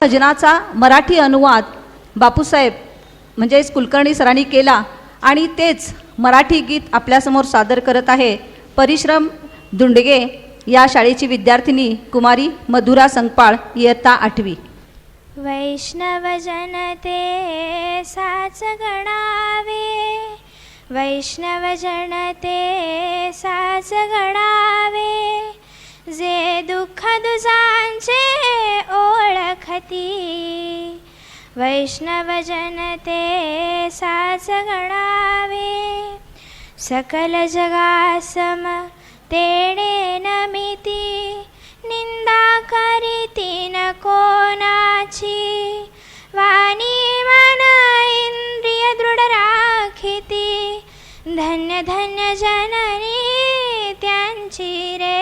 भजनाचा मराठी अनुवाद बापूसाहेब म्हणजेच कुलकर्णी सरांनी केला आणि तेच मराठी गीत आपल्यासमोर सादर करत आहे परिश्रम दुंडगे या शाळेची विद्यार्थिनी कुमारी मधुरा संगपाळ इयत्ता 8वी। वैष्णव जनते साच गणावे, वैष्णव जनते साच गणावे, जे दुःख दुजांचे ओळखती, वैष्णव जनते साच गणावे, सकल जगासम तेणे नमिती, निंदा करीती न कोणाची, वाणी मन इंद्रिय दृढ राखिती, धन्य धन्य जननी त्यांची रे,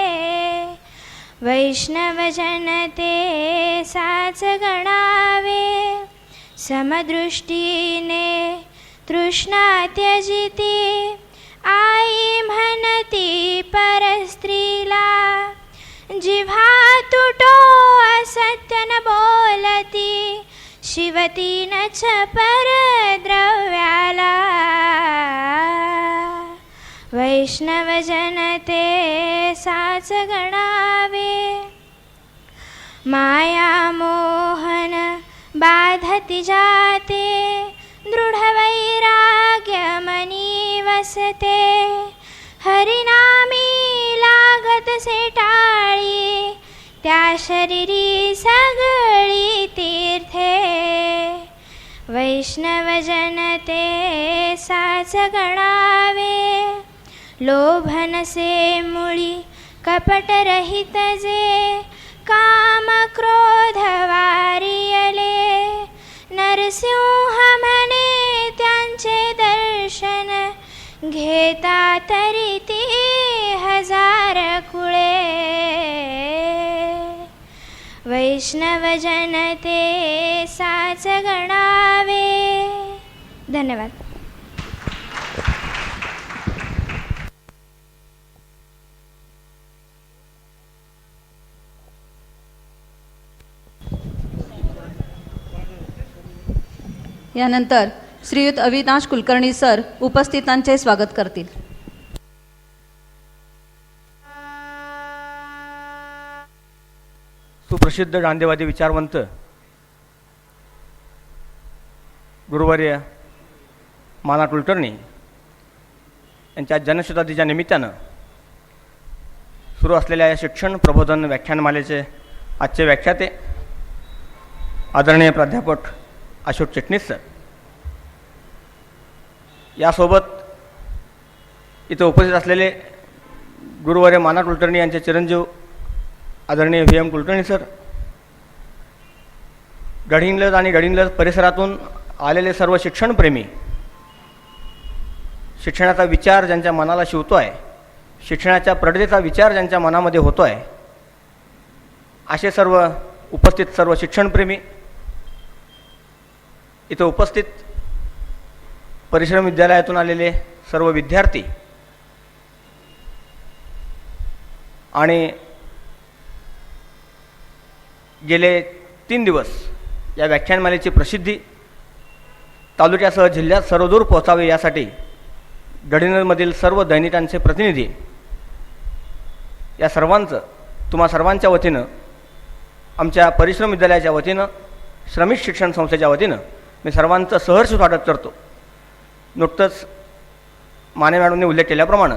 वैष्णव जनते साच गणावे, समदृष्टीने तृष्णा त्यजिती, आई म्हणती परस्त्रीला, जिव्हा तुटो असत्य न बोलती, शिवती नच परद्रव्याला, वैष्णव जनते साच गणावे, माया मोहन बाधती जाते, दृढ वैराग्य मनी वसते, हरिनामी लागत से टाळी, त्या शरीरी सगळी तीर्थे, वैष्णव जनते साच गणावे, लोभ नसे मुळी कपट रहित जे, काम क्रोध वारियले, नरसिंह म्हणे त्यांचे दर्शन, घेता तरी ती हजार कुळे, वैष्णव जनते साच गणावे। धन्यवाद। यानंतर श्रीयुत अविनाश कुलकर्णी सर उपस्थितांचे स्वागत करतील। सुप्रसिद्ध गांधीवादी विचारवंत गुरुवर्य माना कुलकर्णी यांच्या जन्मशताब्दीच्या निमित्तानं सुरू असलेल्या या शिक्षण प्रबोधन व्याख्यानमालेचे आजचे व्याख्याते आदरणीय प्राध्यापक अशोक चिटणीस सर, यासोबत इथं उपस्थित असलेले गुरुवर्य माना कुलकर्णी यांचे चिरंजीव आदरणीय VM कुलकर्णी सर, गडिंग्लज आणि गडिंग्लज परिसरातून आलेले सर्व शिक्षणप्रेमी, शिक्षणाचा विचार ज्यांच्या मनाला शिवतो आहे, शिक्षणाच्या प्रगतीचा विचार ज्यांच्या मनामध्ये होतो आहे, असे सर्व उपस्थित सर्व शिक्षणप्रेमी, इथं उपस्थित परिश्रम विद्यालयातून आलेले सर्व विद्यार्थी आणि गेले 3 दिवस या व्याख्यानमालेची प्रसिद्धी तालुक्यासह जिल्ह्यात सर्वदूर पोहोचावे यासाठी गडिंग्लजमधील सर्व दैनिकांचे प्रतिनिधी या सर्वांचं तुम्हा सर्वांच्या वतीनं, आमच्या परिश्रम विद्यालयाच्या वतीनं, श्रमिक शिक्षण संस्थेच्या वतीनं मी सर्वांचं सहर्ष स्वागत करतो। नुकतंच माने मॅडमने उल्लेख केल्याप्रमाणे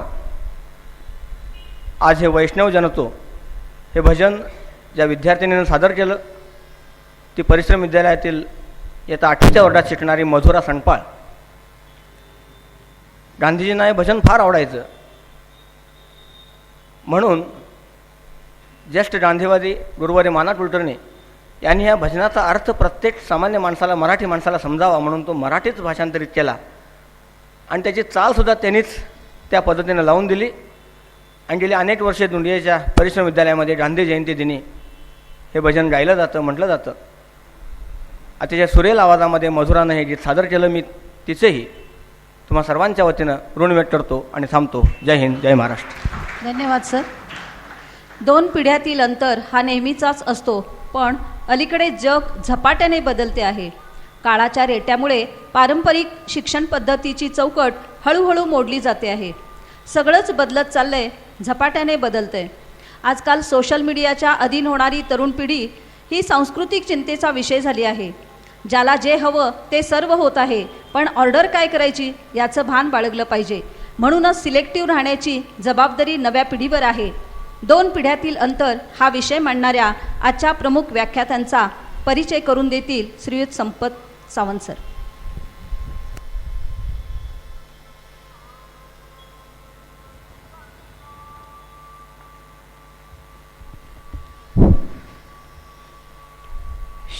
आज हे वैष्णव जनतो हे भजन ज्या विद्यार्थिनीनं सादर केलं ती परिश्रम विद्यालयातील इयत्ता 8वीच्या वर्गात शिकणारी मधुरा संगपाळ। गांधीजींना हे भजन फार आवडायचं, म्हणून ज्येष्ठ गांधीवादी गुरुवर्य माना कुलकर्णी यांनी या भजनाचा अर्थ प्रत्येक सामान्य माणसाला, मराठी माणसाला समजावा म्हणून तो मराठीच भाषांतरित केला आणि त्याची चालसुद्धा त्यांनीच त्या पद्धतीनं लावून दिली आणि गेली अनेक वर्षे दुंडियेच्या परिश्रम विद्यालयामध्ये गांधी जयंती दिनी हे भजन गायलं जातं, म्हटलं जातं। अतिशय सुरेल आवाजामध्ये मधुरानं हे गीत सादर केलं। मी तिचेही तुम्हा सर्वांच्या वतीनं ऋण व्यक्त करतो आणि थांबतो। जय हिंद, जय महाराष्ट्र। धन्यवाद सर। 2 पिढ्यातील अंतर हा नेहमीचाच असतो, पण अलीकडे जग झपाट्याने बदलते आहे. काळाच्या रेट्यामुळे पारंपरिक शिक्षण पद्धतीची चौकट हळूहळू मोडली जाते आहे. सगळंच बदलत चाललंय, झपाट्याने बदलतंय. आजकाल सोशल मीडियाच्या अधीन होणारी तरुण पिढी ही सांस्कृतिक चिंतेचा विषय झाली आहे. ज्याला जे हवं ते सर्व होत आहे, पण ऑर्डर काय करायची याचं भान बाळगलं पाहिजे. म्हणूनच सिलेक्टिव्ह राहण्याची जबाबदारी नव्या पिढीवर आहे. 2 पिढ्यातील अंतर हा विषय मांडणाऱ्या आजच्या प्रमुख व्याख्यात्यांचा परिचय करून देतील श्रीयुत संपत सावंत सर.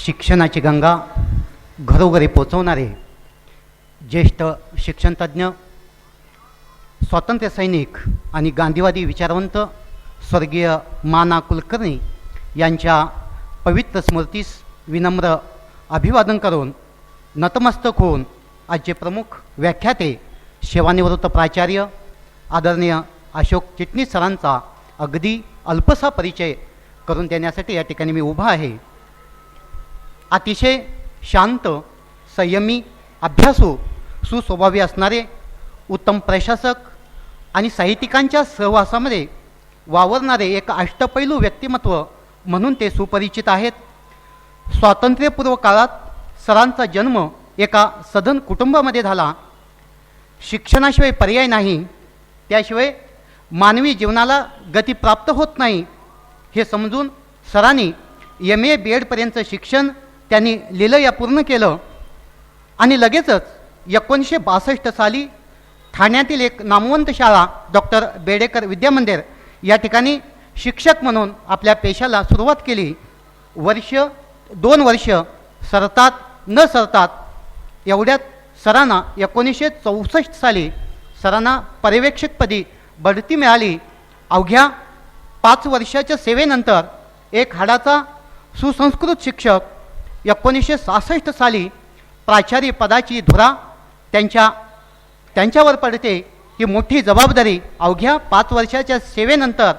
शिक्षणाची गंगा घरोघरी पोचवणारे ज्येष्ठ शिक्षणतज्ज्ञ, स्वातंत्र्य सैनिक आणि गांधीवादी विचारवंत स्वर्गीय माना कुलकर्णी यांच्या पवित्र स्मृतीस विनम्र अभिवादन करून नतमस्तक होऊन आजचे प्रमुख व्याख्याते सेवानिवृत्त प्राचार्य आदरणीय अशोक चिटणीस सरांचा अगदी अल्पसा परिचय करून देण्यासाठी या ठिकाणी मी उभा आहे. अतिशय शांत, संयमी, अभ्यासू, सुस्वभावी असणारे, उत्तम प्रशासक आणि साहित्यिकांच्या सहवासामध्ये वावरणारे एक अष्टपैलू व्यक्तिमत्व म्हणून ते सुपरिचित आहेत. स्वातंत्र्यपूर्व काळात सरांचा जन्म एका सधन कुटुंबामध्ये झाला. शिक्षणाशिवाय पर्याय नाही, त्याशिवाय मानवी जीवनाला गती प्राप्त होत नाही हे समजून सरांनी MA BEdपर्यंतचं शिक्षण त्यांनी लिलया पूर्ण केलं आणि लगेचच 1962 साली ठाण्यातील एक नामवंत शाळा डॉक्टर बेडेकर विद्यामंदिर या ठिकाणी शिक्षक म्हणून आपल्या पेशाला सुरुवात केली. 2 वर्ष सरतात न सरतात एवढ्यात सरांना 1964 साली सरांना पर्यवेक्षकपदी बढती मिळाली. अवघ्या 5 वर्षाच्या सेवेनंतर एक हाडाचा सुसंस्कृत शिक्षक 1966 साली प्राचार्य पदाची धुरा त्यांच्यावर पडते. ही मोठी जबाबदारी अवघ्या 5 वर्षाच्या सेवेनंतर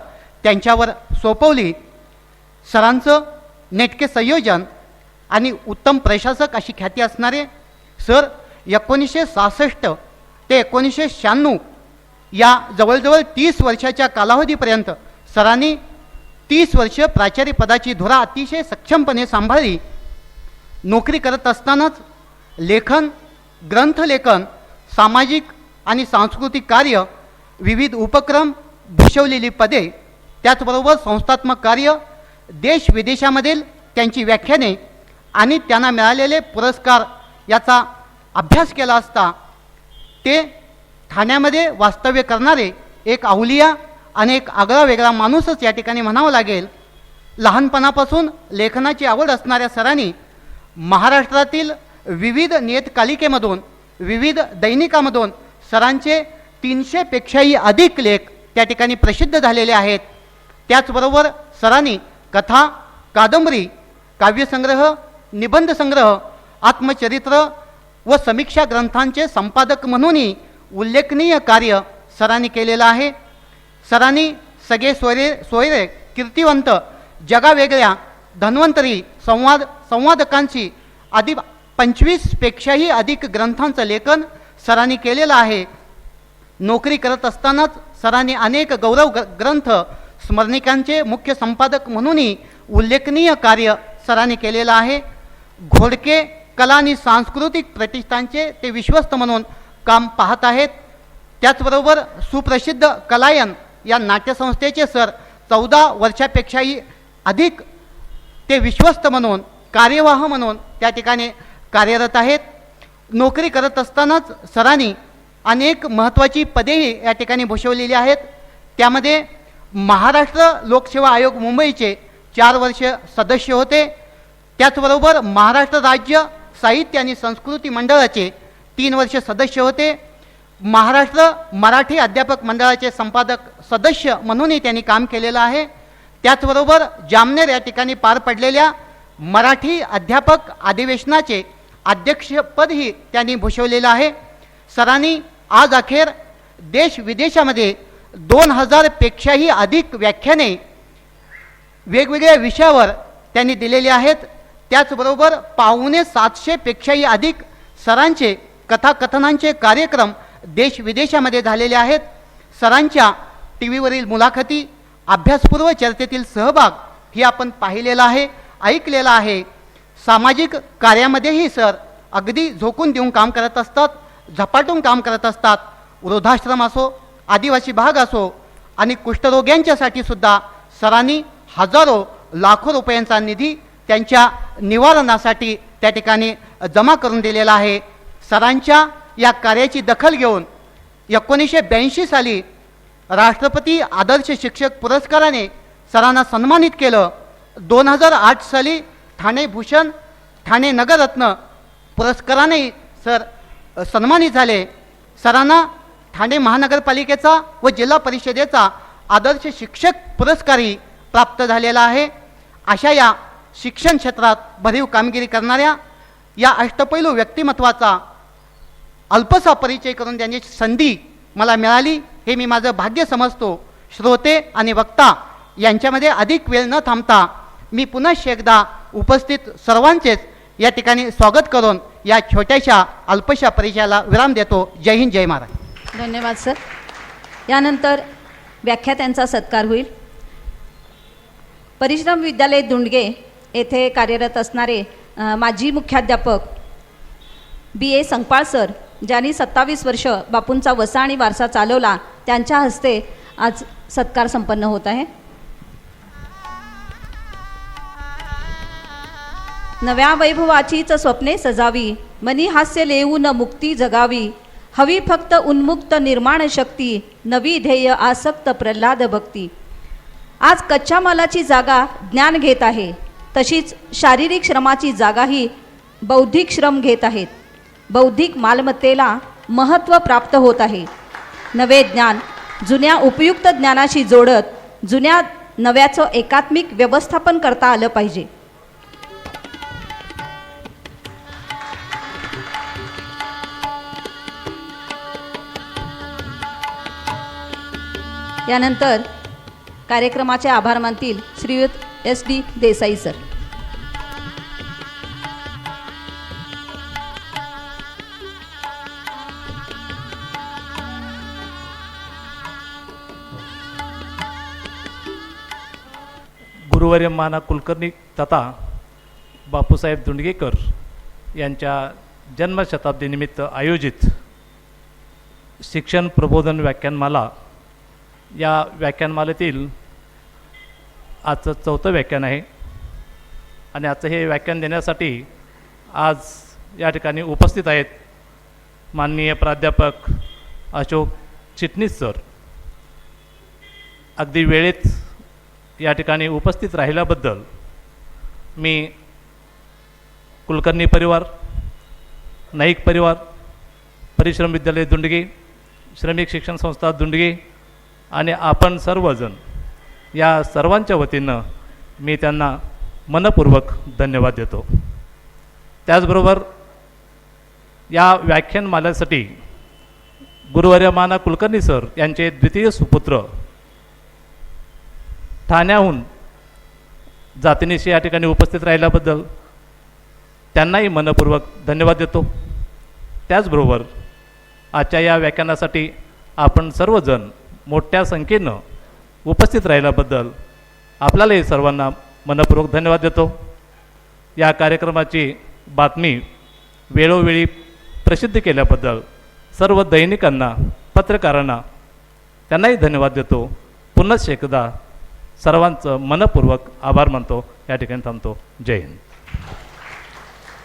त्यांच्यावर सोपवली. सरांचं नेटके संयोजन आणि उत्तम प्रशासक अशी ख्याती असणारे सर 1966 ते 1996 या जवळजवळ 30 वर्षाच्या कालावधीपर्यंत सरांनी 30 वर्ष प्राचार्य पदाची धुरा अतिशय सक्षमपणे सांभाळली. नोकरी करत असतानाच लेखन, ग्रंथलेखन, सामाजिक आणि सांस्कृतिक कार्य, विविध उपक्रम, भूषवलेली पदे, त्याचबरोबर संस्थात्मक कार्य, देश विदेशामधील त्यांची व्याख्याने आणि त्यांना मिळालेले पुरस्कार याचा अभ्यास केला असता ते ठाण्यामध्ये वास्तव्य करणारे एक अवलिया आणि एक आगळा वेगळा माणूसच या ठिकाणी म्हणावं लागेल. लहानपणापासून लेखनाची आवड असणाऱ्या सरांनी महाराष्ट्रातील विविध नियतकालिकेमधून, विविध दैनिकामधून सरांचे 300 पेक्षाही अधिक लेख त्या ठिकाणी प्रसिद्ध झालेले आहेत. त्याचबरोबर सरांनी कथा, कादंबरी, काव्यसंग्रह, निबंधसंग्रह, आत्मचरित्र व समीक्षा ग्रंथांचे संपादक म्हणूनही उल्लेखनीय कार्य सरांनी केलेलं आहे. सरांनी सगळे सोयरे, कीर्तिवंत, जगावेगळ्या, धन्वंतरी, संवादकांशी आधी 25 पेक्षाही अधिक ग्रंथांचं लेखन सरांनी केलेलं आहे. नोकरी करत असतानाच सरांनी अनेक गौरव ग्रंथ, स्मरणिकांचे मुख्य संपादक म्हणूनही उल्लेखनीय कार्य सरांनी केलेलं आहे. घोडके कला आणि सांस्कृतिक प्रतिष्ठानचे ते विश्वस्त म्हणून काम पाहत आहेत. त्याचबरोबर सुप्रसिद्ध कलायन या नाट्यसंस्थेचे सर 14 वर्षापेक्षाही अधिक ते विश्वस्त म्हणून, कार्यवाह म्हणून त्या ठिकाणी कार्यरत आहेत. नोकरी करत असतानाच सरांनी अनेक महत्त्वाची पदेही या ठिकाणी भूषवलेली आहेत. त्यामध्ये महाराष्ट्र लोकसेवा आयोग मुंबईचे 4 वर्ष सदस्य होते. त्याचबरोबर महाराष्ट्र राज्य साहित्य आणि संस्कृती मंडळाचे 3 वर्ष सदस्य होते. महाराष्ट्र मराठी अध्यापक मंडळाचे संपादक सदस्य म्हणूनही त्यांनी काम केलेलं आहे. त्याचबरोबर जामनेर या ठिकाणी पार पडलेल्या मराठी अध्यापक अधिवेशनाचे अध्यक्षपदही त्यांनी भूषवलेलं आहे. सरांनी आज अखेर देश विदेशामध्ये 2000 पेक्षाही अधिक व्याख्याने वेगवेगळ्या विषयावर त्यांनी दिलेली आहेत. त्याचबरोबर 550-700पेक्षाही अधिक सरांचे कथाकथनांचे कार्यक्रम देश विदेशामध्ये झालेले आहेत. सरांच्या टी व्हीवरील मुलाखती, अभ्यासपूर्व चर्चेतील सहभाग ही आपण पाहिलेला आहे, ऐकलेला आहे. सामाजिक कार्यामध्येही सर अगदी झोकून देऊन काम करत असतात, झपाटून काम करत असतात. वृद्धाश्रम असो, आदिवासी भाग असो आणि कुष्ठरोग्यांच्यासाठी सुद्धा सरांनी हजारो लाखो रुपयांचा निधी त्यांच्या निवारणासाठी त्या ठिकाणी जमा करून दिलेला आहे. सरांच्या या कार्याची दखल घेऊन 1982 साली राष्ट्रपती आदर्श शिक्षक पुरस्काराने सरांना सन्मानित केलं. 2008 साली ठाणे भूषण, ठाणे नगररत्न पुरस्काराने सर सन्मानित झाले. सरांना ठाणे महानगरपालिकेचा व जिल्हा परिषदेचा आदर्श शिक्षक पुरस्कारही प्राप्त झालेला आहे. अशा या शिक्षण क्षेत्रात भरीव कामगिरी करणाऱ्या या अष्टपैलू व्यक्तिमत्वाचा अल्पसा परिचय करून देण्याची संधी मला मिळाली, हे मी माझं भाग्य समजतो. श्रोते आणि वक्ता यांच्यामध्ये अधिक वेळ न थांबता मी पुन्हा एकदा उपस्थित सर्वांचेच या ठिकाणी स्वागत करून या छोट्याशा अल्पशा परिचयाला विराम देतो. जय हिंद, जय महाराज. धन्यवाद सर. यानंतर व्याख्यात्यांचा सत्कार होईल. परिश्रम विद्यालय दुंडगे येथे कार्यरत असणारे माजी मुख्याध्यापक BA संकपाळ सर, ज्यांनी 27 वर्ष बापूंचा वसा आणि वारसा चालवला, त्यांच्या हस्ते आज सत्कार संपन्न होत आहे. नव्या वैभवाचीच स्वप्ने सजावी, मनी हास्य लेऊन मुक्ती जगावी, हवी फक्त उन्मुक्त निर्माण शक्ती, नवी ध्येय आसक्त प्रल्हाद भक्ती. आज कच्च्या मालाची जागा ज्ञान घेत आहे, तशीच शारीरिक श्रमाची जागाही बौद्धिक श्रम घेत आहेत. बौद्धिक मालमत्तेला महत्त्व प्राप्त होत आहे. नवे ज्ञान जुन्या उपयुक्त ज्ञानाशी जोडत जुन्या नव्याचं एकात्मिक व्यवस्थापन करता आलं पाहिजे. यानंतर कार्यक्रमाचे आभार मानतील श्रीयुत SD देसाई सर. गुरुवर्य माना कुलकर्णी तथा बापूसाहेब दुंडगेकर यांच्या जन्मशताब्दीनिमित्त आयोजित शिक्षण प्रबोधन व्याख्यानमाला, या व्याख्यानमालेतील आजचं 4थं व्याख्यान आहे. आणि आजचं हे व्याख्यान देण्यासाठी आज या ठिकाणी उपस्थित आहेत माननीय प्राध्यापक अशोक चिटणीस सर. अगदी वेळेत या ठिकाणी उपस्थित राहिल्याबद्दल मी कुलकर्णी परिवार, नाईक परिवार, परिश्रम विद्यालय दुंडगे, श्रमिक शिक्षण संस्था दुंडगे आणि आपण सर्वजण या सर्वांच्या वतीनं मी त्यांना मनपूर्वक धन्यवाद देतो. त्याचबरोबर या व्याख्यानमालेसाठी गुरुवर्य माना कुलकर्णी सर यांचे द्वितीय सुपुत्र ठाण्याहून जातीनिशी या ठिकाणी उपस्थित राहिल्याबद्दल त्यांनाही मनपूर्वक धन्यवाद देतो. त्याचबरोबर आजच्या या व्याख्यानासाठी आपण सर्वजण मोठ्या संख्येनं उपस्थित राहिल्याबद्दल आपल्यालाही सर्वांना मनपूर्वक धन्यवाद देतो. या कार्यक्रमाची बातमी वेळोवेळी प्रसिद्ध केल्याबद्दल सर्व दैनिकांना, पत्रकारांना त्यांनाही धन्यवाद देतो. पुन्हा एकदा सर्वांचं मनपूर्वक आभार मानतो. या ठिकाणी थांबतो. जय हिंद.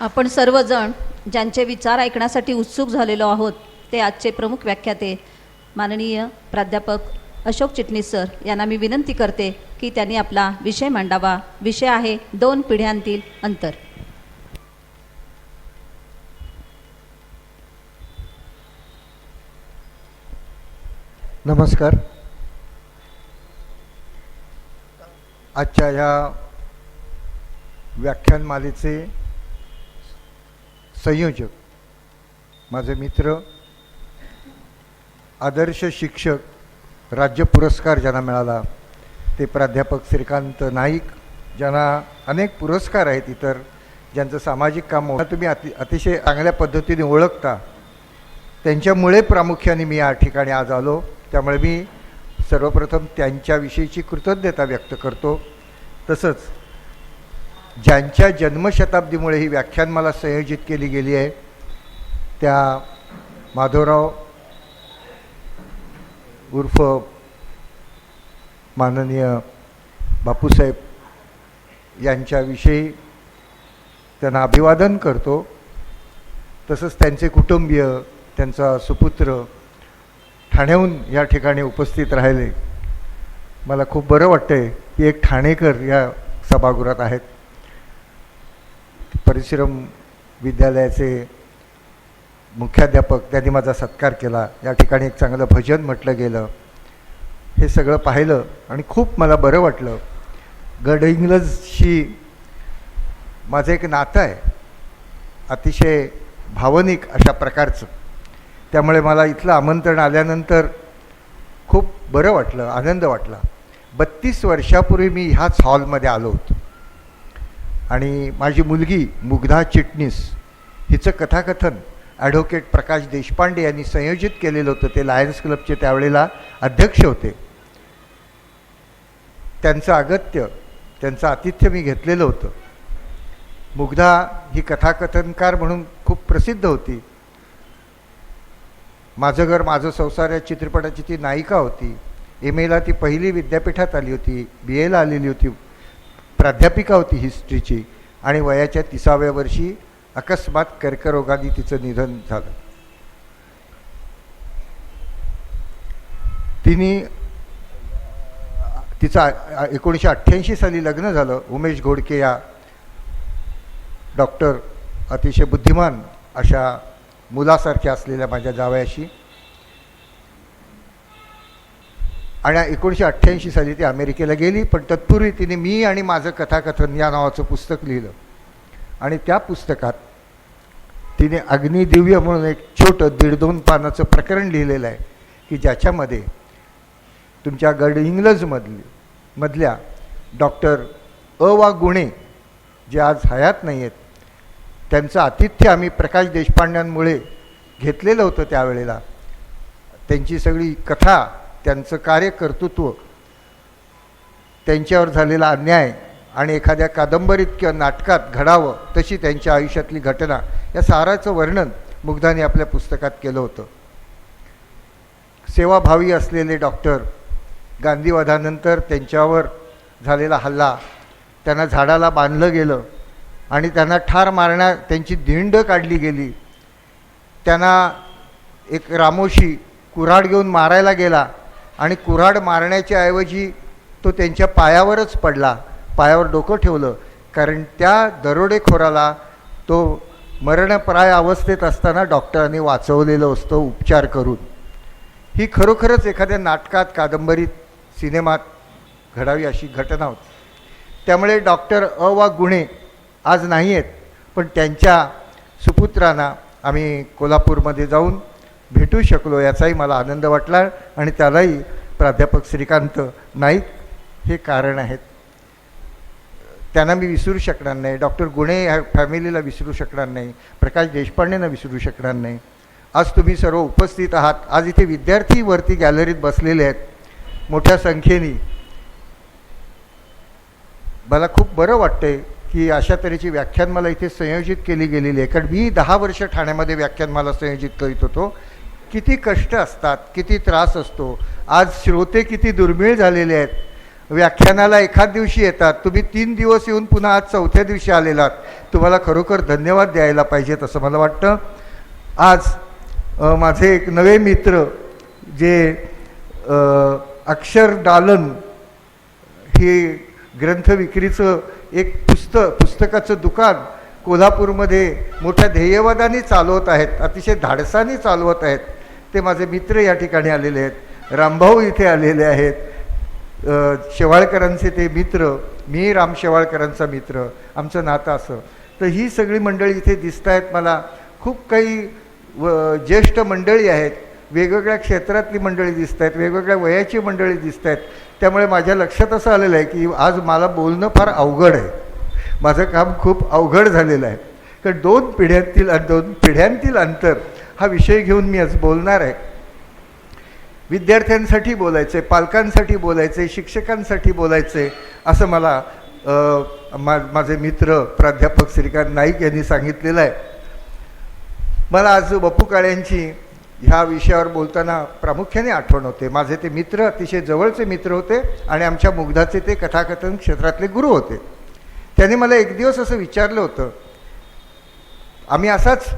आपण सर्वजण ज्यांचे विचार ऐकण्यासाठी उत्सुक झालेलो आहोत ते आजचे प्रमुख व्याख्याते माननीय प्राध्यापक अशोक चिटणीस सर यांना मी विनंती करते की त्यांनी आपला विषय मांडावा. विषय आहे 2 पिढ्यांतील अंतर. नमस्कार. आजच्या ह्या व्याख्यानमालेचे संयोजक माझे मित्र, आदर्श शिक्षक राज्य पुरस्कार ज्यांना मिळाला ते प्राध्यापक श्रीकांत नाईक, ज्यांना अनेक पुरस्कार आहेत इतर ज्यांचं सामाजिक काम तुम्ही अतिशय चांगल्या पद्धतीने ओळखता, त्यांच्यामुळे प्रामुख्याने मी या ठिकाणी आज आलो. त्यामुळे मी सर्वप्रथम त्यांच्याविषयीची कृतज्ञता व्यक्त करतो. तसंच ज्यांच्या जन्मशताब्दीमुळे ही व्याख्यानमाला संयोजित केली गेली आहे त्या माधवराव उर्फ माननीय बापूसाहेब यांच्याविषयी त्यांना अभिवादन करतो. तसंच त्यांचे कुटुंबीय, त्यांचा सुपुत्र ठाण्याहून या ठिकाणी उपस्थित राहिले. मला खूप बरं वाटतंय की एक ठाणेकर या सभागृहात आहेत. परिश्रम विद्यालयाचे मुख्याध्यापक, त्यांनी माझा सत्कार केला. या ठिकाणी एक चांगलं भजन म्हटलं गेलं. हे सगळं पाहिलं आणि खूप मला बरं वाटलं. गडहिंग्लजशी माझं एक नातं आहे, अतिशय भावनिक अशा प्रकारचं. त्यामुळे मला इथलं आमंत्रण आल्यानंतर खूप बरं वाटलं, आनंद वाटला. 32 वर्षापूर्वी मी ह्याच हॉलमध्ये आलो होतो आणि माझी मुलगी मुग्धा चिटणीस हिचं कथाकथन ॲडव्होकेट प्रकाश देशपांडे यांनी संयोजित केलेलं होतं. ते लायन्स क्लबचे त्यावेळेला अध्यक्ष होते. त्यांचं अगत्य, त्यांचं आतिथ्य मी घेतलेलं होतं. मुग्धा ही कथाकथनकार म्हणून खूप प्रसिद्ध होती. माझं घर माझं संसार या चित्रपटाची ती नायिका होती. MAला ती पहिली विद्यापीठात आली होती, BAला आलेली होती, प्राध्यापिका होती हिस्ट्रीची. आणि वयाच्या 30व्या वर्षी अकस्मात कर्करोगाने तिचं निधन झालं. तिचं 1988 साली लग्न झालं उमेश घोडके या डॉक्टर, अतिशय बुद्धिमान अशा मुलासारख्या असलेल्या माझ्या जावयाशी. आणि 1988 साली ती अमेरिकेला गेली. पण तत्पूर्वी तिने मी आणि माझं कथाकथन या नावाचं पुस्तक लिहिलं. आणि त्या पुस्तकात तिने अग्निदिव्य म्हणून एक छोटं 1.5-2 पानाचं प्रकरण लिहिलेलं आहे की ज्याच्यामध्ये तुमच्या गडहिंग्लजमधल्या डॉक्टर वा गुणे जे आज हयात नाही आहेत, त्यांचं आतिथ्य आम्ही प्रकाश देशपांड्यांमुळे घेतलेलं होतं. त्यावेळेला त्यांची सगळी कथा, त्यांचं कार्यकर्तृत्व, त्यांच्यावर झालेला अन्याय आणि एखाद्या कादंबरीत किंवा नाटकात घडावं तशी त्यांच्या आयुष्यातली घटना, या साराचं वर्णन मुग्धाने आपल्या पुस्तकात केलं होतं. सेवाभावी असलेले डॉक्टर, गांधीवधानंतर त्यांच्यावर झालेला हल्ला, त्यांना झाडाला बांधलं गेलं आणि त्यांना ठार त्यांची धिंड काढली गेली. त्यांना एक रामोशी कुऱ्हाड घेऊन मारायला गेला आणि कुऱ्हाड मारण्याच्या ऐवजी तो त्यांच्या पायावरच पडला, पायावर डोकं ठेवलं. कारण त्या दरोडेखोराला तो मरणप्राय अवस्थेत असताना डॉक्टरांनी वाचवलेलं असतं उपचार करून. ही खरोखरच एखाद्या नाटकात, कादंबरीत, सिनेमात घडावी अशी घटना होती. त्यामुळे डॉक्टर वा गुणे आज नाही आहेत, पण त्यांच्या सुपुत्रांना आम्ही कोल्हापूरमध्ये जाऊन भेटू शकलो याचाही मला आनंद वाटला. आणि त्यालाही प्राध्यापक श्रीकांत नाईक हे कारण आहेत. त्यांना मी विसरू शकणार नाही. डॉक्टर गुणे ह्या फॅमिलीला विसरू शकणार नाही. प्रकाश देशपांडेंना विसरू शकणार नाही. आज तुम्ही सर्व उपस्थित आहात. आज इथे विद्यार्थी वरती गॅलरीत बसलेले आहेत मोठ्या संख्येने. मला खूप बरं वाटतंय की अशा तऱ्हेची व्याख्यानमाला इथे संयोजित केली गेलेली आहे. कारण मी 10 वर्ष ठाण्यामध्ये व्याख्यानमाला संयोजित करीत होतो. किती कष्ट असतात, किती त्रास असतो. आज श्रोते किती दुर्मिळ झालेले आहेत. व्याख्यानाला एखाद दिवशी येतात, तुम्ही 3 दिवस येऊन पुन्हा आज 4थ्या दिवशी आलेलात. तुम्हाला खरोखर धन्यवाद द्यायला पाहिजेत असं मला वाटतं. आज माझे एक नवे मित्र जे अक्षरदालन हे ग्रंथ विक्रीचं एक पुस्तकाचं दुकान कोल्हापूरमध्ये मोठ्या ध्येयवादाने चालवत आहेत, अतिशय धाडसाने चालवत आहेत. ते माझे मित्र या ठिकाणी आलेले आहेत. रामभाऊ इथे आलेले आहेत. शेवाळकरांचे ते मित्र, मी राम शेवाळकरांचा मित्र, आमचं नातं असं. तर ही सगळी मंडळी इथे दिसत आहेत. मला खूप काही ज्येष्ठ मंडळी आहेत, वेगवेगळ्या क्षेत्रातली मंडळी दिसत आहेत, वेगवेगळ्या वयाची मंडळी दिसत आहेत. त्यामुळे माझ्या लक्षात असं आलेलं आहे की आज मला बोलणं फार अवघड आहे. माझं काम खूप अवघड झालेलं आहे. कारण दोन पिढ्यांतील अंतर हा विषय घेऊन मी आज बोलणार आहे. विद्यार्थ्यांसाठी बोलायचं आहे, पालकांसाठी बोलायचं आहे, शिक्षकांसाठी बोलायचं आहे असं मला माझे मित्र प्राध्यापक श्रीकांत नाईक यांनी सांगितलेलं आहे. मला आज वपू काळ्यांची ह्या विषयावर बोलताना प्रामुख्याने आठवण होते. माझे ते मित्र अतिशय जवळचे मित्र होते आणि आमच्या मुग्धाचे ते कथाकथन क्षेत्रातले गुरु होते. त्यांनी मला एक दिवस असं विचारलं होतं, आम्ही असाच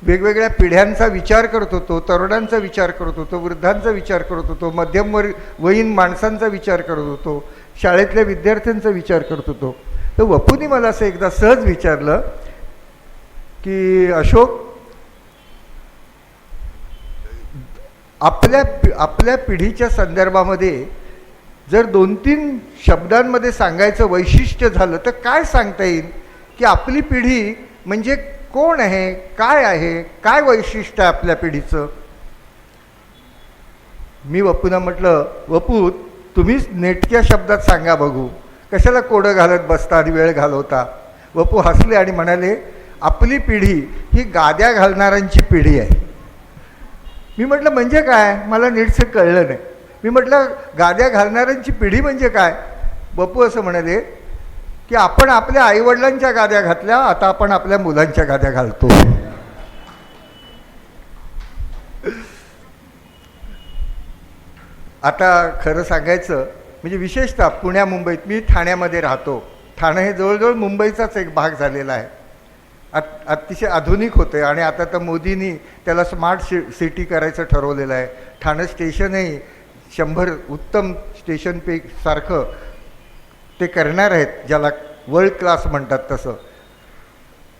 वेगवेगळ्या पिढ्यांचा विचार करत होतो, तरुणांचा विचार करत होतो, वृद्धांचा विचार करत होतो, मध्यमवयीन माणसांचा विचार करत होतो, शाळेतल्या विद्यार्थ्यांचा विचार करत होतो. तर वपूनी मला असं एकदा सहज विचारलं की अशोक, आपल्या पिढीच्या संदर्भामध्ये जर 2-3 शब्दांमध्ये सांगायचं वैशिष्ट्य झालं तर काय सांगता येईल की आपली पिढी म्हणजे कोण आहे, काय वैशिष्ट्य आहे आपल्या पिढीचं? मी वपूंना म्हटलं, वपू तुम्हीच नेटक्या शब्दात सांगा बघू, कशाला कोडं घालत बसता आणि वेळ घालवता. वपू हसले आणि म्हणाले, आपली पिढी ही गाद्या घालणाऱ्यांची पिढी आहे. मी म्हटलं म्हणजे काय, मला नीटसं कळलं नाही. मी म्हटलं गाद्या घालणाऱ्यांची पिढी म्हणजे काय? वपू असं म्हणाले की आपण आपल्या आईवडिलांच्या गाद्या घातल्या, आता आपण आपल्या मुलांच्या गाद्या घालतो. आता खरं सांगायचं म्हणजे विशेषतः पुण्या मुंबईत, मी ठाण्यामध्ये राहतो. ठाणे हे जवळजवळ मुंबईचाच एक भाग झालेला आहे. अतिशय आधुनिक होते आणि आता तर मोदींनी त्याला स्मार्ट सिटी करायचं ठरवलेलं आहे. ठाणे स्टेशनही 100 उत्तम स्टेशनपैकी ते करणार आहेत, ज्याला वर्ल्ड क्लास म्हणतात तसं.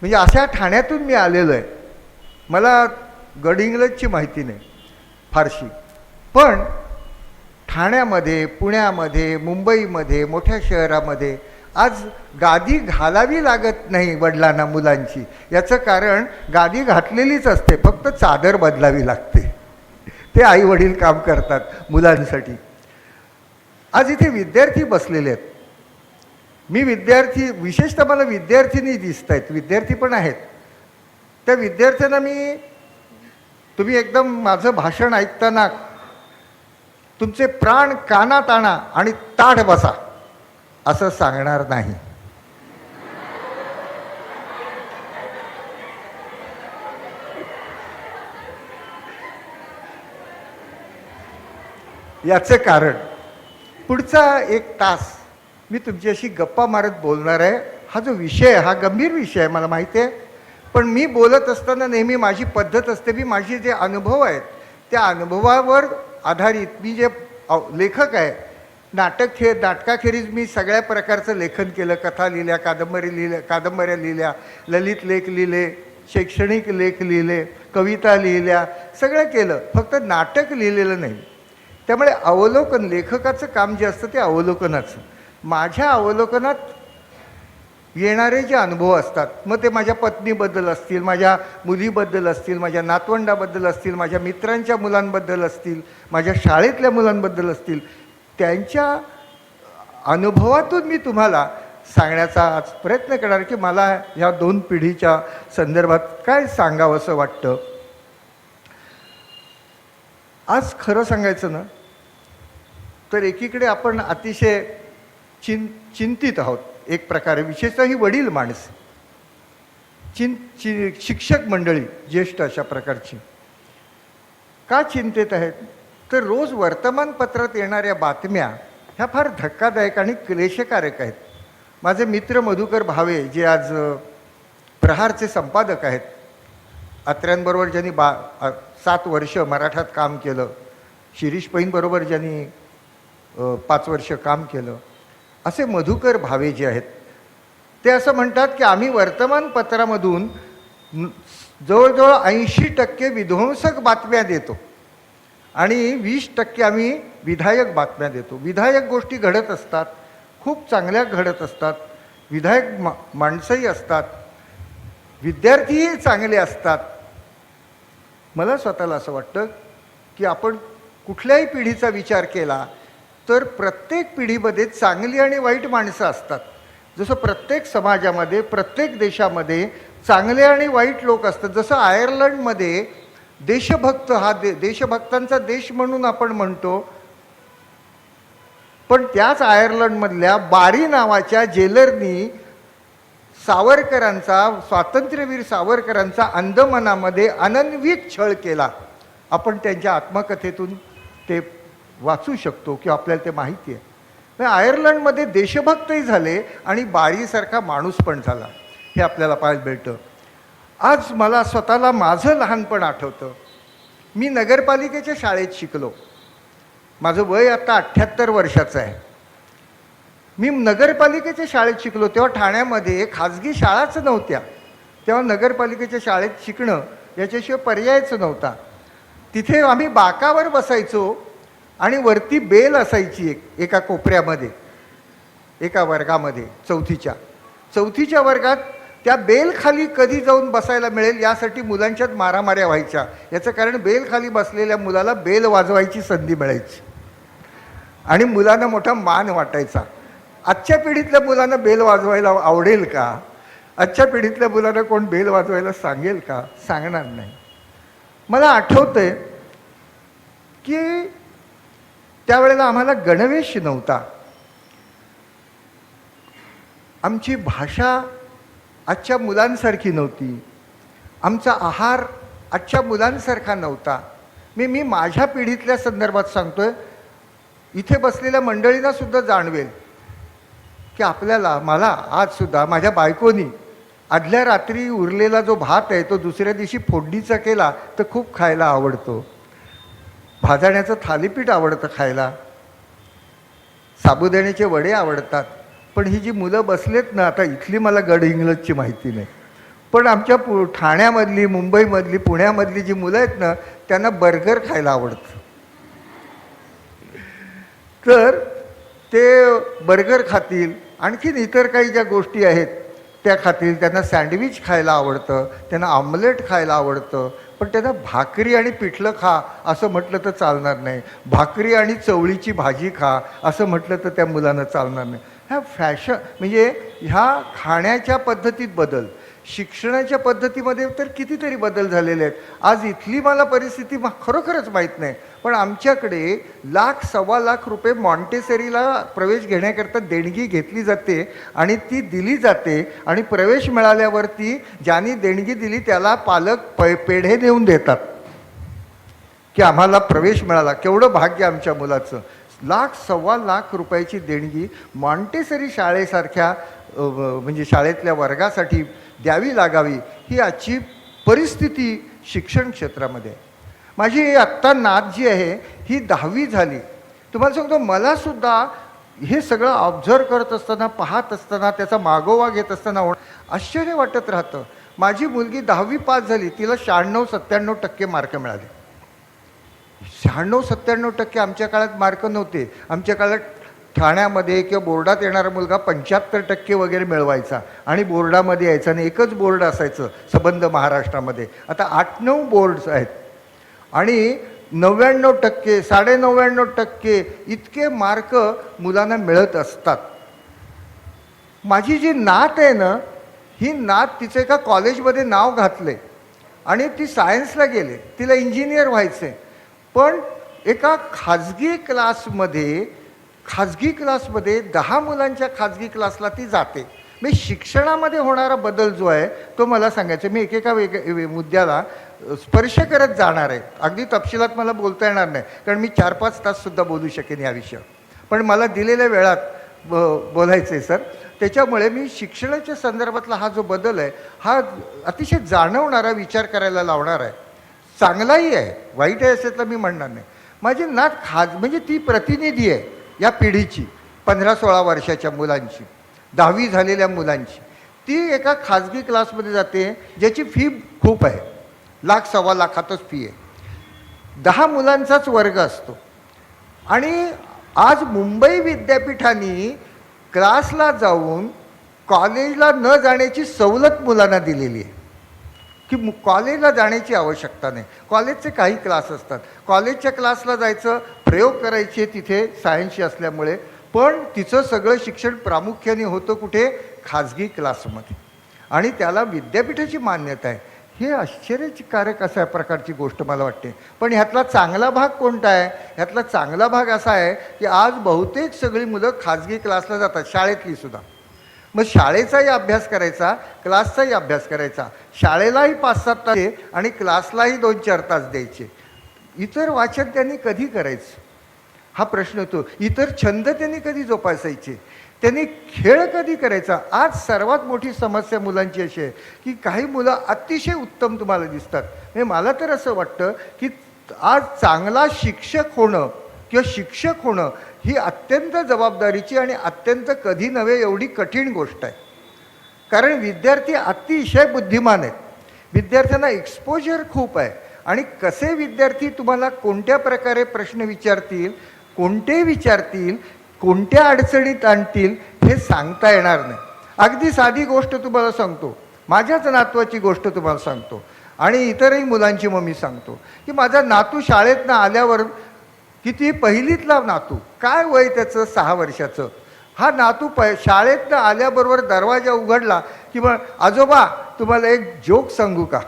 म्हणजे अशा ठाण्यातून मी आलेलो आहे. मला गडहिंग्लजची माहिती नाही फारशी, पण ठाण्यामध्ये, पुण्यामध्ये, मुंबईमध्ये, मोठ्या शहरामध्ये आज गादी घालावी लागत नाही वडिलांना मुलांची. याचं कारण गादी घातलेलीच असते, फक्त चादर बदलावी लागते. ते आई वडील काम करतात मुलांसाठी. आज इथे विद्यार्थी बसलेले आहेत. मी विद्यार्थी, विशेषतः मला विद्यार्थिनी दिसत आहेत, विद्यार्थी पण आहेत. त्या विद्यार्थ्यांना तुम्ही एकदम माझं भाषण ऐकताना तुमचे प्राण कानात आणा आणि ताठ बसा असं सांगणार नाही. याचं कारण पुढचा 1 तास मी तुमच्याशी गप्पा मारत बोलणार आहे. हा जो विषय, हा गंभीर विषय आहे मला माहिती आहे, पण मी बोलत असताना नेहमी माझी पद्धत असते, मी माझे जे अनुभव आहेत त्या अनुभवावर आधारित, मी जे लेखक आहे, नाटकाखेरीज मी सगळ्या प्रकारचं लेखन केलं. कथा लिहिल्या, कादंबऱ्या लिहिल्या, ललित लेख लिहिले, शैक्षणिक लेख लिहिले, कविता लिहिल्या, सगळं केलं, फक्त नाटक लिहिलेलं नाही. त्यामुळे अवलोकन, लेखकाचं काम जे असतं ते अवलोकनाचं. माझ्या अवलोकनात येणारे जे अनुभव असतात, मग ते माझ्या पत्नीबद्दल असतील, माझ्या मुलीबद्दल असतील, माझ्या नातवंडाबद्दल असतील, माझ्या मित्रांच्या मुलांबद्दल असतील, माझ्या शाळेतल्या मुलांबद्दल असतील, त्यांच्या अनुभवातून मी तुम्हाला सांगण्याचा आज प्रयत्न करणार की मला ह्या 2 पिढीच्या संदर्भात काय सांगावं असं वाटतं. आज खरं सांगायचं ना तर एकीकडे आपण अतिशय चिंतित आहोत एक प्रकारे, विशेषतः ही वडील माणसं, शिक्षक मंडळी ज्येष्ठ अशा प्रकारची. का चिंतेत आहेत तर रोज वर्तमानपत्रात येणाऱ्या बातम्या ह्या फार धक्कादायक आणि क्लेशकारक आहेत. माझे मित्र मधुकर भावे जे आज प्रहारचे संपादक आहेत, अत्र्यांबरोबर ज्यांनी 7 वर्ष मराठात काम केलं, शिरीष पैंबरोबर ज्यांनी 5 वर्ष काम केलं, असे मधुकर भावे जे आहेत ते असं म्हणतात की आम्ही वर्तमानपत्रामधून जवळजवळ 80% विध्वंसक बातम्या देतो आणि 20% आम्ही विधायक बातम्या देतो. विधायक गोष्टी घडत असतात, खूप चांगल्या घडत असतात, विधायक माणसंही असतात, विद्यार्थीही चांगले असतात. मला स्वतःला असं वाटतं की आपण कुठल्याही पिढीचा विचार केला तर प्रत्येक पिढीमध्ये चांगली आणि वाईट माणसं असतात. जसं प्रत्येक समाजामध्ये प्रत्येक देशामध्ये चांगले आणि वाईट लोक असतात. जसं आयर्लंडमध्ये देशभक्त हा देशभक्तांचा देश म्हणून आपण म्हणतो, पण त्याच आयर्लंडमधल्या बारी नावाच्या जेलरनी सावरकरांचा, स्वातंत्र्यवीर सावरकरांचा अंदमानामध्ये अनन्वित छळ केला. आपण त्यांच्या आत्मकथेतून ते वाचू शकतो किंवा आपल्याला ते माहिती आहे. आयर्लंडमध्ये देशभक्तही झाले आणि बारीसारखा माणूस पण झाला, हे आपल्याला पाहायला मिळतं. आज मला स्वतःला माझं लहानपण आठवतं. मी नगरपालिकेच्या शाळेत शिकलो. माझं वय आता 78 वर्षाचं आहे. मी नगरपालिकेच्या शाळेत शिकलो तेव्हा ठाण्यामध्ये खाजगी शाळाच नव्हत्या. तेव्हा नगरपालिकेच्या शाळेत शिकणं याच्याशिवाय पर्यायच नव्हता. तिथे आम्ही बाकावर बसायचो आणि वरती बेल असायची एका कोपऱ्यामध्ये, एका वर्गामध्ये, चौथीच्या वर्गात त्या बेल खाली कधी जाऊन बसायला मिळेल यासाठी मुलांच्यात मारामाऱ्या व्हायच्या. याचं कारण बेल खाली बसलेल्या मुलाला बेल वाजवायची संधी मिळायची आणि मुलांना मोठा मान वाटायचा. आजच्या पिढीतल्या मुलांना बेल वाजवायला आवडेल का? आजच्या पिढीतल्या मुलांना कोण बेल वाजवायला सांगेल का? सांगणार नाही. मला आठवतंय की त्यावेळेला आम्हाला गणवेश नव्हता. आमची भाषा आजच्या मुलांसारखी नव्हती. आमचा आहार आजच्या मुलांसारखा नव्हता. मी माझ्या पिढीतल्या संदर्भात सांगतोय. इथे बसलेल्या मंडळींना सुद्धा जाणवेल की मला आजसुद्धा माझ्या बायकोनी आदल्या रात्री उरलेला जो भात आहे तो दुसऱ्या दिवशी फोडणीचा केला तर खूप खायला आवडतो. भाजण्याचं थालीपीठ आवडतं खायला, साबुदाण्याचे वडे आवडतात. पण ही जी मुलं बसलेत ना, आता इथली मला गड इंग्लजची माहिती नाही, पण आमच्या ठाण्यामधली, मुंबईमधली, पुण्यामधली जी मुलं आहेत ना, त्यांना बर्गर खायला आवडतं. तर ते बर्गर खातील, आणखीन इतर काही ज्या गोष्टी आहेत त्या खातील. त्यांना सँडविच खायला आवडतं, त्यांना ऑमलेट खायला आवडतं. पण त्यांना भाकरी आणि पिठलं खा असं म्हटलं तर चालणार नाही. भाकरी आणि चवळीची भाजी खा असं म्हटलं तर त्या मुलांना चालणार नाही. ह्या फॅशन म्हणजे ह्या खाण्याच्या पद्धतीत बदल, शिक्षणाच्या पद्धतीमध्ये तर कितीतरी बदल झालेले आहेत. आज इथली मला परिस्थिती खरोखरच माहीत नाही, पण आमच्याकडे ₹1,00,000-1,25,00,000 मॉन्टेसरीला प्रवेश घेण्याकरता देणगी घेतली जाते आणि ती दिली जाते आणि प्रवेश मिळाल्यावरती ज्यांनी देणगी दिली त्याला पालक पेढे देऊन देतात की आम्हाला प्रवेश मिळाला. केवढं भाग्य आमच्या मुलाचं. ₹1,00,000-1,25,00,000 देणगी मॉन्टेसरी शाळेसारख्या म्हणजे शाळेतल्या वर्गासाठी द्यावी लागावी, ही आजची परिस्थिती शिक्षण क्षेत्रामध्ये आहे. माझी आत्ता नात जी आहे ही 10वी झाली. तुम्हाला सांगतो, मला सुद्धा हे सगळं ऑब्झर्व करत असताना, पाहत असताना, त्याचा मागोवा घेत असताना आश्चर्य वाटत राहतं. माझी मुलगी 10वी पास झाली, तिला 96-97% मार्क मिळाले. 96-97% आमच्या काळात मार्क नव्हते. आमच्या काळात ठाण्यामध्ये किंवा बोर्डात येणारा मुलगा 75% वगैरे मिळवायचा आणि बोर्डामध्ये यायचा. आणि एकच बोर्ड असायचं संबंध महाराष्ट्रामध्ये. आता 8-9 बोर्ड्स आहेत आणि 99%, 99.5% इतके मार्क मुलांना मिळत असतात. माझी जी नात आहे ना, ही नात तिचं एका कॉलेजमध्ये नाव घातले आणि ती सायन्सला गेले, तिला इंजिनियर व्हायचं आहे. पण एका खाजगी क्लासमध्ये 10 मुलांच्या खाजगी क्लासला ती जाते. मी शिक्षणामध्ये होणारा बदल जो आहे तो मला सांगायचा. मी एकेका मुद्द्याला स्पर्श करत जाणार आहे. अगदी तपशिलात मला बोलता येणार नाही, कारण मी 4-5 ताससुद्धा बोलू शकेन या विषयावर, पण मला दिलेल्या वेळात बोलायचं आहे सर. त्याच्यामुळे मी शिक्षणाच्या संदर्भातला हा जो बदल आहे हा अतिशय जाणवणारा, विचार करायला लावणार आहे. चांगलाही आहे, वाईट आहे असं तर मी म्हणणार नाही. माझी नात म्हणजे ती प्रतिनिधी आहे या पिढीची, 15-16 वर्षाच्या मुलांची, 10वी झालेल्या मुलांची. ती एका खाजगी क्लासमध्ये जाते ज्याची फी खूप आहे. ₹1,00,000-1,25,00,000 फी आहे. 10 मुलांचाच वर्ग असतो. आणि आज मुंबई विद्यापीठाने क्लासला जाऊन कॉलेजला न जाण्याची सवलत मुलांना दिलेली आहे की कॉलेजला जाण्याची आवश्यकता नाही. कॉलेजचे काही क्लास असतात, कॉलेजच्या क्लासला जायचं, प्रयोग करायचे तिथे सायन्सची असल्यामुळे, पण तिचं सगळं शिक्षण प्रामुख्याने होतं कुठे? खाजगी क्लासमध्ये, आणि त्याला विद्यापीठाची मान्यता आहे. हे आश्चर्यकारक अशा प्रकारची गोष्ट मला वाटते. पण ह्यातला चांगला भाग कोणता आहे? ह्यातला चांगला भाग असा आहे की आज बहुतेक सगळी मुलं खाजगी क्लासला जातात, शाळेतली सुद्धा. मग शाळेचाही अभ्यास करायचा, क्लासचाही अभ्यास करायचा. शाळेलाही 5-7 तास आणि क्लासलाही 2-4 तास द्यायचे. इतर वाचन त्यांनी कधी करायचं हा प्रश्न येतो. इतर छंद त्यांनी कधी जोपासायचे? त्यांनी खेळ कधी करायचा? आज सर्वात मोठी समस्या मुलांची अशी आहे की काही मुलं अतिशय उत्तम तुम्हाला दिसतात. म्हणजे मला तर असं वाटतं की आज चांगला शिक्षक होणं किंवा शिक्षक होणं ही अत्यंत जबाबदारीची आणि अत्यंत कधी नव्हे एवढी कठीण गोष्ट आहे. कारण विद्यार्थी अतिशय बुद्धिमान आहेत, विद्यार्थ्यांना एक्सपोजर खूप आहे, आणि कसे विद्यार्थी तुम्हाला कोणत्या प्रकारे प्रश्न विचारतील, कोणते विचारतील, कोणत्या अडचणीत आणतील हे सांगता येणार नाही. अगदी साधी गोष्ट तुम्हाला सांगतो, माझ्याच नातवाची गोष्ट तुम्हाला सांगतो आणि इतरही मुलांची मग मी सांगतो की माझा नातू शाळेतनं आल्यावर, किती पहिलीतला नातू, काय वय त्याचं 6 वर्षाचं, हा नातू शाळेतनं आल्याबरोबर दरवाजा उघडला की मग आजोबा तुम्हाला एक जोक सांगू का,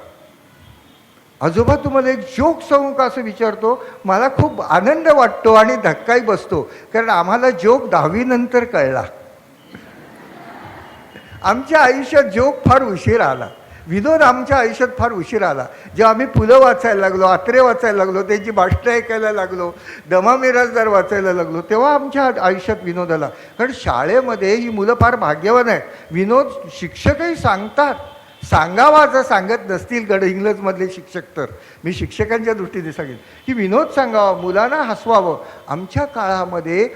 आजोबा तुम्हाला एक जोक सांगू का असं विचारतो. मला खूप आनंद वाटतो आणि धक्काही बसतो, कारण आम्हाला जोक 10वी नंतर कळला. आमच्या आयुष्यात जोक फार उशीर आला, विनोद आमच्या आयुष्यात फार उशीर आला. जेव्हा आम्ही पुलं वाचायला लागलो, आत्रे वाचायला लागलो, त्यांची भाषणं ऐकायला लागलो, दमा मिराजदार वाचायला लागलो, तेव्हा आमच्या आयुष्यात विनोद आला. कारण शाळेमध्ये ही मुलं फार भाग्यवान आहेत. विनोद शिक्षकही सांगतात, सांगावा जर सांगत नसतील इंग्रजमधले शिक्षक, तर मी शिक्षकांच्या दृष्टीने सांगेन की विनोद सांगावा, मुलांना हसवावं. आमच्या काळामध्ये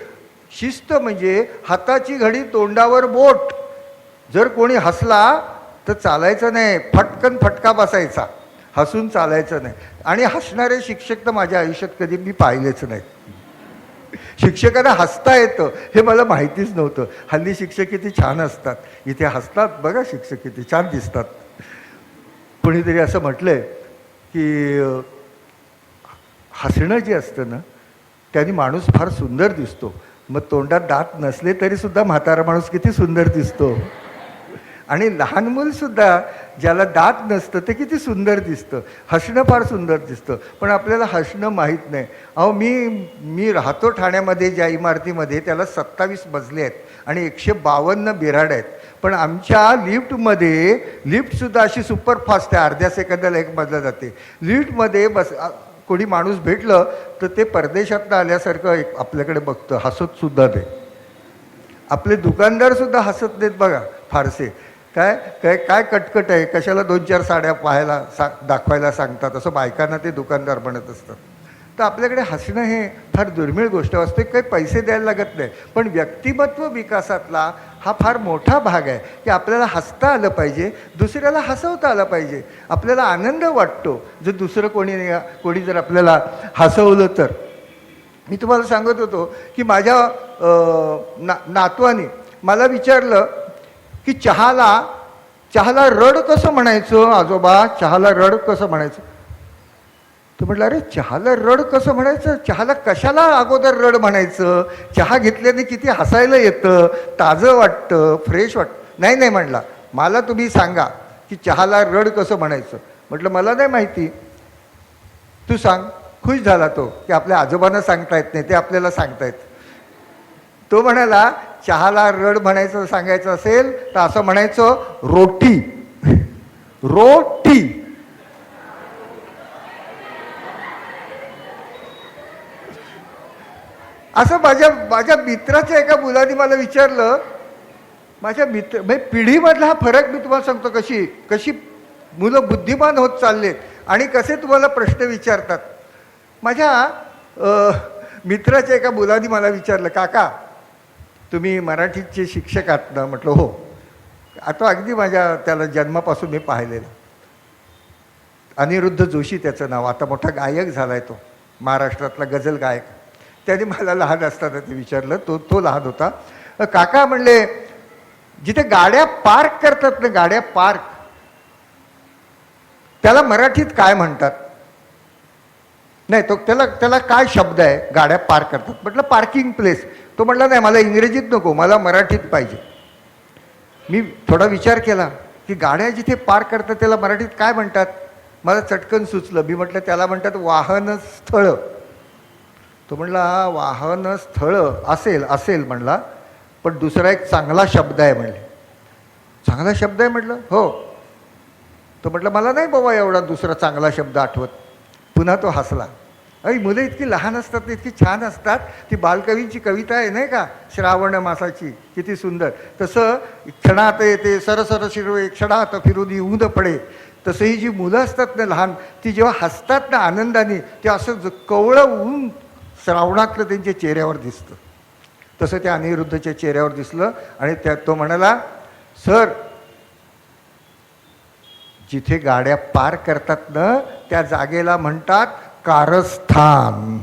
शिस्त म्हणजे हाताची घडी तोंडावर बोट, जर कोणी हसला तर चालायचं नाही, फटकन फटका बसायचा, हसून चालायचं नाही. आणि हसणारे शिक्षक तर माझ्या आयुष्यात कधी मी पाहिलेच नाहीत. शिक्षकांना हसता येतं हे मला माहितीच नव्हतं. हल्ली शिक्षक किती छान असतात, इथे हसतात बघा, शिक्षक किती छान दिसतात. कोणीतरी असं म्हटलंय की हसणं जे असतं ना त्याने माणूस फार सुंदर दिसतो. मग तोंडात दात नसले तरी सुद्धा म्हातारा माणूस किती सुंदर दिसतो. आणि लहान मूलसुद्धा ज्याला दात नसतं ते किती सुंदर दिसतं. हसणं फार सुंदर दिसतं, पण आपल्याला हसणं माहीत नाही. अहो मी राहतो ठाण्यामध्ये ज्या इमारतीमध्ये, त्याला 27 मजले आहेत आणि 152 बिराड आहेत. पण आमच्या लिफ्टमध्ये, लिफ्टसुद्धा अशी सुपरफास्ट आहे, अर्ध्या सेकंदाला 1 मजला जाते. लिफ्टमध्ये कोणी माणूस भेटलं तर ते परदेशातनं आल्यासारखं आपल्याकडे बघतं, हसतसुद्धा ते. आपले दुकानदारसुद्धा हसत नाहीत बघा फारसे. काय काय काय कटकट आहे, कशाला 2-4 साड्या पाहायला दाखवायला सांगतात, असं बायकांना ते दुकानदार म्हणत असतात. तर आपल्याकडे हसणं हे फार दुर्मिळ गोष्ट असते, काही पैसे द्यायला लागत नाही. पण व्यक्तिमत्व विकासातला हा फार मोठा भाग आहे की आपल्याला हसता आलं पाहिजे, दुसऱ्याला हसवता आलं पाहिजे. आपल्याला आनंद वाटतो जर दुसरं कोणी जर आपल्याला हसवलं तर. मी तुम्हाला सांगत होतो की माझ्या नातवाने मला विचारलं की चहाला रड कसं म्हणायचं आजोबा, चहाला रड कसं म्हणायचं. तो म्हटलं अरे चहाला रड कसं म्हणायचं, चहाला कशाला अगोदर रड म्हणायचं, चहा घेतल्याने किती हसायला येतं, ताजं वाटतं, फ्रेश वाटतं. नाही म्हटला, मला तुम्ही सांगा की चहाला रड कसं म्हणायचं. म्हटलं मला नाही माहिती, तू सांग. खुश झाला तो की आपल्या आजोबांना सांगता येत नाही, ते आपल्याला सांगतायत. तो म्हणाला चहाला रड म्हणायचं सांगायचं असेल तर असं म्हणायचं, रोटी रोटी. असं माझ्या मित्राच्या एका मुलाने मला विचारलं. माझ्या म्हणजे पिढीमधला हा फरक मी तुम्हाला सांगतो, कशी मुलं बुद्धिमान होत चाललेत आणि कसे तुम्हाला प्रश्न विचारतात. माझ्या मित्राच्या एका मुलाने मला विचारलं, काका तुम्ही मराठीचे शिक्षक आहात ना. म्हटलं हो. आता अगदी त्याला जन्मापासून मी पाहिलेलं. अनिरुद्ध जोशी त्याचं नाव, आता मोठा गायक झाला आहे तो, महाराष्ट्रातला गझल गायक. त्याने मला लहान असताना ते विचारलं, तो लहान होता. काका म्हणले जिथे गाड्या पार्क करतात ना, गाड्या पार्क, त्याला मराठीत काय म्हणतात. नाही तो त्याला काय शब्द आहे गाड्या पार्क करतात. म्हटलं पार्किंग प्लेस. तो म्हटला नाही मला इंग्रजीत नको, मला मराठीत पाहिजे. मी थोडा विचार केला की गाड्या जिथे पार्क करतात त्याला मराठीत काय म्हणतात. मला चटकन सुचलं. मी म्हटलं त्याला म्हणतात वाहनस्थळ. तो म्हणला वाहनस्थळ असेल म्हणला, पण दुसरा एक चांगला शब्द आहे म्हणले. चांगला शब्द आहे म्हटलं हो. तो म्हटलं मला नाही बाबा एवढा दुसरा चांगला शब्द आठवत. पुन्हा तो हसला. अरे मुलं इतकी लहान असतात, इतकी छान असतात. ती बालकवींची कविता आहे नाही का, श्रावण मासाची, किती सुंदर. तसं क्षणात येते सरसर शिरवे, क्षणात फिरून ऊन पडे. तसं ही जी मुलं असतात ना लहान, ती जेव्हा हसतात ना आनंदाने, ते असं कवळं ऊन श्रावणातलं त्यांच्या चेहऱ्यावर दिसतं. तसं त्या अनिरुद्धच्या चेहऱ्यावर दिसलं. आणि त्यात तो म्हणाला, सर जिथे गाड्या पार्क करतात ना त्या जागेला म्हणतात कारस्थान.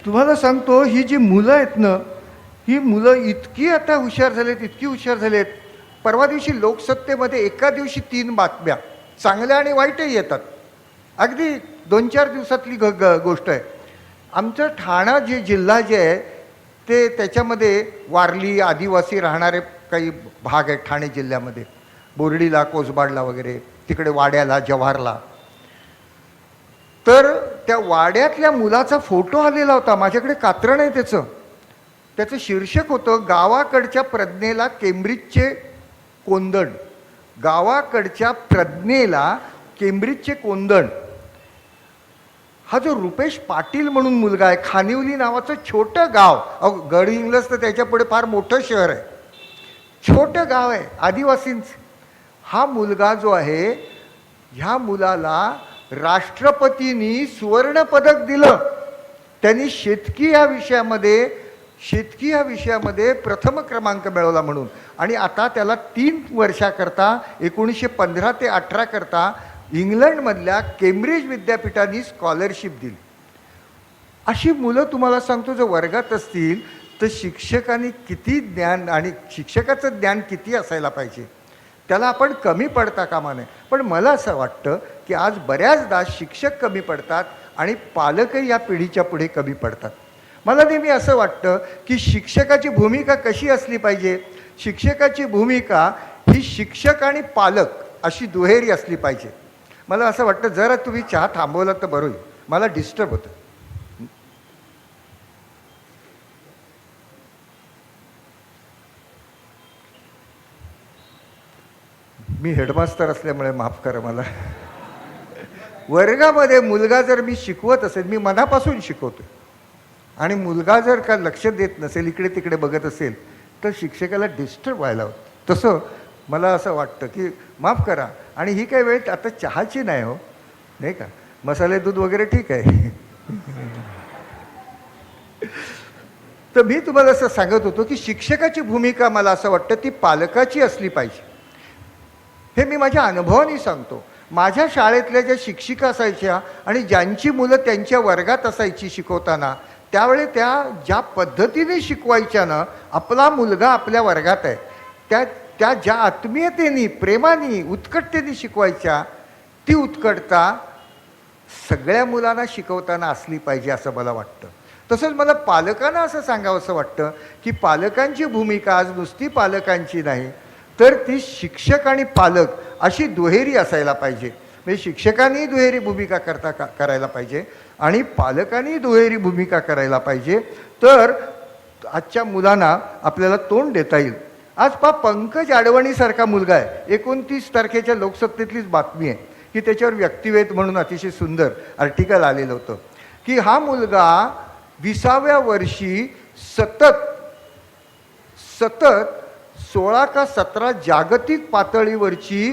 तुम्हाला सांगतो ही जी मुलं आहेत ना, ही मुलं इतकी आता हुशार झालेत, इतकी हुशार झालेत. परवा दिवशी लोकसत्तेमध्ये एका दिवशी 3 बातम्या चांगल्या आणि वाईटही येतात. अगदी 2-4 दिवसातली गोष्ट आहे. आमचं ठाणा जे जिल्हा जे आहे ते त्याच्यामध्ये वारली आदिवासी राहणारे काही भाग आहेत ठाणे जिल्ह्यामध्ये. बोर्डीला, कोसबाडला वगैरे, तिकडे वाड्याला, जव्हारला. तर त्या वाड्यातल्या मुलाचा फोटो आलेला होता. माझ्याकडे कात्रण आहे त्याचं शीर्षक होतं गावाकडच्या प्रज्ञेला केम्ब्रिजचे कोंदण. गावाकडच्या प्रज्ञेला केम्ब्रिजचे कोंदण. हा जो रुपेश पाटील म्हणून मुलगा आहे, खानिवली नावाचं छोटं गाव, गड इंग्लज तर त्याच्या पुढे फार मोठं शहर आहे, छोटं गाव आहे आदिवासींचं. हा मुलगा जो आहे, ह्या मुलाला राष्ट्रपतींनी सुवर्ण पदक दिलं. त्यांनी शेतकी या विषयामध्ये प्रथम क्रमांक मिळवला म्हणून. आणि आता त्याला 3 वर्षाकरता 1915 ते 18 करता इंग्लंडमधल्या केम्ब्रिज विद्यापीठाने स्कॉलरशिप दिली. अशी मुलं तुम्हाला सांगतो जर वर्गात असतील तर शिक्षकांनी किती ज्ञान आणि शिक्षकाचं ज्ञान किती असायला पाहिजे. त्याला आपण कमी पडता कामा नये. पण मला असं वाटतं की आज बऱ्याचदा शिक्षक कमी पडतात आणि पालकही या पिढीच्या पुढे कमी पडतात. मला नेहमी असं वाटतं की शिक्षकाची भूमिका कशी असली पाहिजे. शिक्षकाची भूमिका ही शिक्षक आणि पालक अशी दुहेरी असली पाहिजे. मला असं वाटतं जरा तुम्ही चहा थांबवला तर बरं होईल, मला डिस्टर्ब होतं. मी हेडमास्टर असल्यामुळे माफ करा मला. वर्गामध्ये मुलगा जर मी शिकवत असेल, मी मनापासून शिकवतो, आणि मुलगा जर का लक्ष देत नसेल, इकडे तिकडे बघत असेल, तर शिक्षकाला डिस्टर्ब व्हायला होतं. तसं मला असं वाटतं की माफ करा. आणि ही काही वेळ आता चहाची नाही हो, नाही का, मसाले दूध वगैरे ठीक आहे. तर मी तुम्हाला असं सांगत होतो की शिक्षकाची भूमिका मला असं वाटतं ती पालकाची असली पाहिजे. हे मी माझ्या अनुभवाने सांगतो. माझ्या शाळेतल्या ज्या शिक्षिका असायच्या आणि ज्यांची मुलं त्यांच्या वर्गात असायची शिकवताना, त्यावेळी त्या ज्या पद्धतीने शिकवायच्या ना, आपला मुलगा आपल्या वर्गात आहे, त्या ज्या आत्मीयतेने, प्रेमाने, उत्कटतेने शिकवायच्या, ती उत्कटता सगळ्या मुलांना शिकवताना असली पाहिजे असं मला वाटतं. तसंच मला पालकांना असं सांगावंसं वाटतं की पालकांची भूमिका आज नुसती पालकांची नाही, तर ती शिक्षक आणि पालक अशी दुहेरी असायला पाहिजे. म्हणजे शिक्षकांनी दुहेरी भूमिका करायला पाहिजे आणि पालकांनी दुहेरी भूमिका करायला पाहिजे. तर आजच्या मुलांना आपल्याला तोंड देता येईल. आज पंकज आडवाणीसारखा मुलगा आहे, 29 तारखेच्या लोकसत्तेतलीच बातमी आहे की त्याच्यावर व्यक्तिवेध म्हणून अतिशय सुंदर आर्टिकल आलेलं होतं की हा मुलगा 20व्या वर्षी सतत 16 का 17 जागतिक पातळीवरची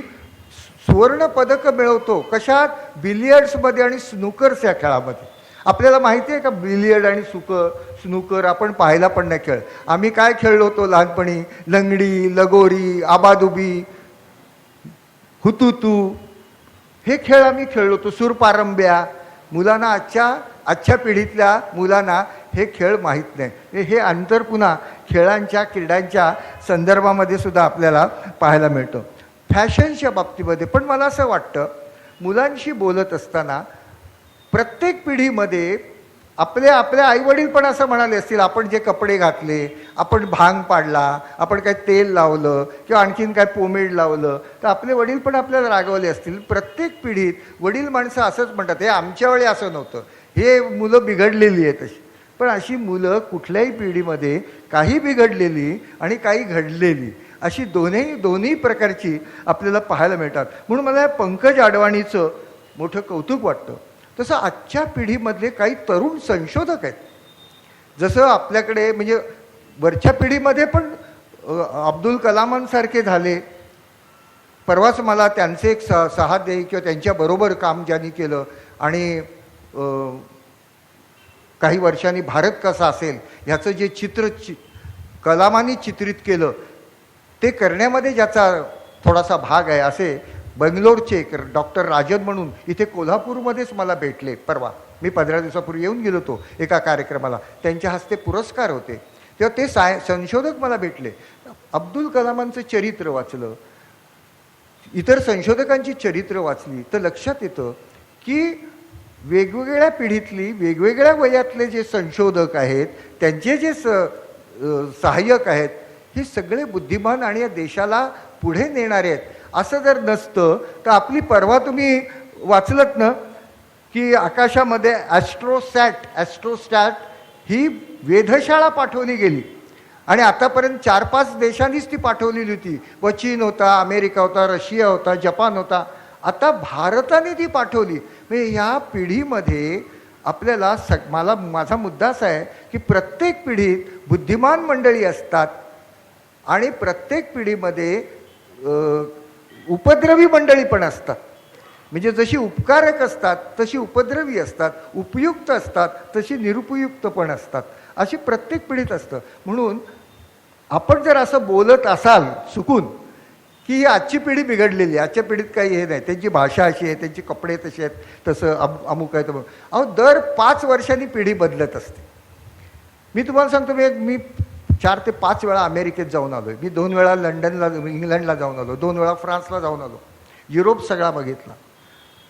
सुवर्ण पदकं मिळवतो. कशात? बिलियर्ड्समध्ये आणि स्नूकर्स या खेळामध्ये. आपल्याला माहिती आहे का बिलियर्ड आणि स्नूकर आपण पाहायला पण नाही खेळ. आम्ही काय खेळलो होतो लहानपणी? लंगडी, लगोरी, आबादुबी, हुतुतू, हे खेळ आम्ही खेळलो होतो. सूरपारंब्या. मुलांना आजच्या पिढीतल्या मुलांना हे खेळ माहीत नाही. हे अंतर पुन्हा खेळांच्या क्रीडांच्या संदर्भामध्ये सुद्धा आपल्याला पाहायला मिळतं. फॅशनच्या बाबतीमध्ये पण मला असं वाटतं, मुलांशी बोलत असताना प्रत्येक पिढीमध्ये आपल्या आईवडील पण असं म्हणाले असतील, आपण जे कपडे घातले, आपण भांग पाडला, आपण काय तेल लावलं किंवा आणखीन काय पोमेड लावलं, तर आपले वडील पण आपल्याला रागवले असतील. प्रत्येक पिढीत वडील माणसं असंच म्हणतात, हे आमच्या वेळी असं नव्हतं, हे मुलं बिघडलेली आहेत अशी. पण अशी मुलं कुठल्याही पिढीमध्ये काही बिघडलेली आणि काही घडलेली अशी दोन्ही प्रकारची आपल्याला पाहायला मिळतात. म्हणून मला या पंकज अडवाणीचं मोठं कौतुक वाटतं. तसं आजच्या पिढीमधले काही तरुण संशोधक आहेत. जसं आपल्याकडे म्हणजे वरच्या पिढीमध्ये पण अब्दुल कलामांसारखे झाले. परवाच मला त्यांचे एक सहाध्यायी किंवा त्यांच्याबरोबर काम ज्यांनी केलं आणि काही वर्षांनी भारत कसा असेल ह्याचं जे चित्र कलामांनी चित्रित केलं ते करण्यामध्ये ज्याचा थोडासा भाग आहे, असे बंगलोरचे डॉक्टर राजन म्हणून इथे कोल्हापूरमध्येच मला भेटले. परवा मी 15 दिवसापूर्वी येऊन गेलो होतो एका कार्यक्रमाला, त्यांच्या हस्ते पुरस्कार होते, तेव्हा ते संशोधक मला भेटले. अब्दुल कलामांचं चरित्र वाचलं, इतर संशोधकांची चरित्र वाचली तर लक्षात येतं की वेगवेगळ्या पिढीतली वेगवेगळ्या वयातले जे संशोधक आहेत, त्यांचे जे सहाय्यक आहेत, हे सगळे बुद्धिमान आणि या देशाला पुढे नेणारे आहेत. असं जर नसतं तर आपली परवा तुम्ही वाचलत ना की आकाशामध्ये ॲस्ट्रोस्टॅट ही वेधशाळा पाठवली गेली आणि आतापर्यंत 4-5 देशांनीच ती पाठवलेली होती. व चीन होता, अमेरिका होता, रशिया होता, जपान होता. आता भारताने ती पाठवली. म्हणजे ह्या पिढीमध्ये आपल्याला माझा मुद्दा असा आहे की प्रत्येक पिढीत बुद्धिमान मंडळी असतात आणि प्रत्येक पिढीमध्ये उपद्रवी मंडळी पण असतात. म्हणजे जशी उपकारक असतात तशी उपद्रवी असतात, उपयुक्त असतात तशी निरुपयुक्त पण असतात. अशी प्रत्येक पिढीत असतं. म्हणून आपण जर असं बोलत असाल चुकून की ही आजची पिढी बिघडलेली आहे, आजच्या पिढीत काही हे नाही, त्यांची भाषा अशी आहे, त्यांचे कपडे तसे आहेत, तसं अमुक आहे तर अहो दर 5 वर्षांनी पिढी बदलत असते. मी तुम्हाला सांगतो, मी 4 ते 5 वेळा अमेरिकेत जाऊन आलो आहे. मी 2 वेळा लंडनला इंग्लंडला जाऊन आलो, 2 वेळा फ्रान्सला जाऊन आलो, युरोप सगळा बघितला.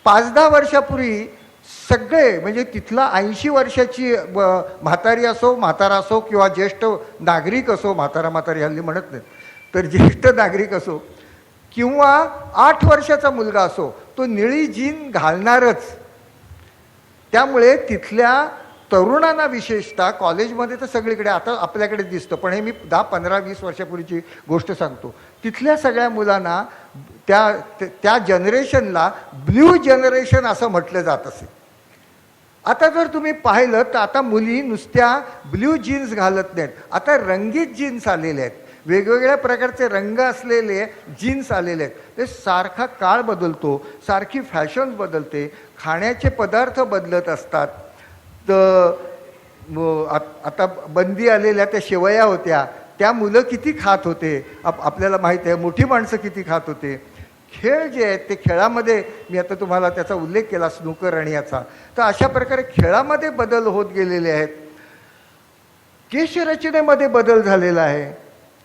5-10 वर्षापूर्वी सगळे म्हणजे तिथला 80 वर्षाची म्हातारी असो, म्हातारा असो किंवा ज्येष्ठ नागरिक असो, म्हातारी हल्ली म्हणत नाहीत, तर ज्येष्ठ नागरिक असो किंवा 8 वर्षाचा मुलगा असो, तो निळी जीन घालणारच. त्यामुळे तिथल्या तरुणांना विशेषतः कॉलेजमध्ये तर सगळीकडे आता आपल्याकडे दिसतं, पण हे मी 10-15-20 वर्षापूर्वीची गोष्ट सांगतो. तिथल्या सगळ्या मुलांना त्या जनरेशनला ब्ल्यू जनरेशन असं म्हटलं जात असे. आता जर तुम्ही पाहिलं तर आता मुली नुसत्या ब्ल्यू जीन्स घालत नाहीत, आता रंगीत जीन्स आलेले आहेत, वेगवेगळ्या प्रकारचे रंग असलेले जीन्स आलेले आहेत. ते सारखा काळ बदलतो, सारखी फॅशन बदलते, खाण्याचे पदार्थ बदलत असतात. तर आता बंदी आलेल्या त्या शेवया होत्या, त्या मुलं किती खात होते आपल्याला माहीत आहे, मोठी माणसं किती खात होते. खेळ जे आहेत ते खेळामध्ये मी आता तुम्हाला त्याचा उल्लेख केला स्नूकर आणि याचा, तर अशा प्रकारे खेळामध्ये बदल होत गेलेले आहेत. केशरचनेमध्ये बदल झालेला आहे.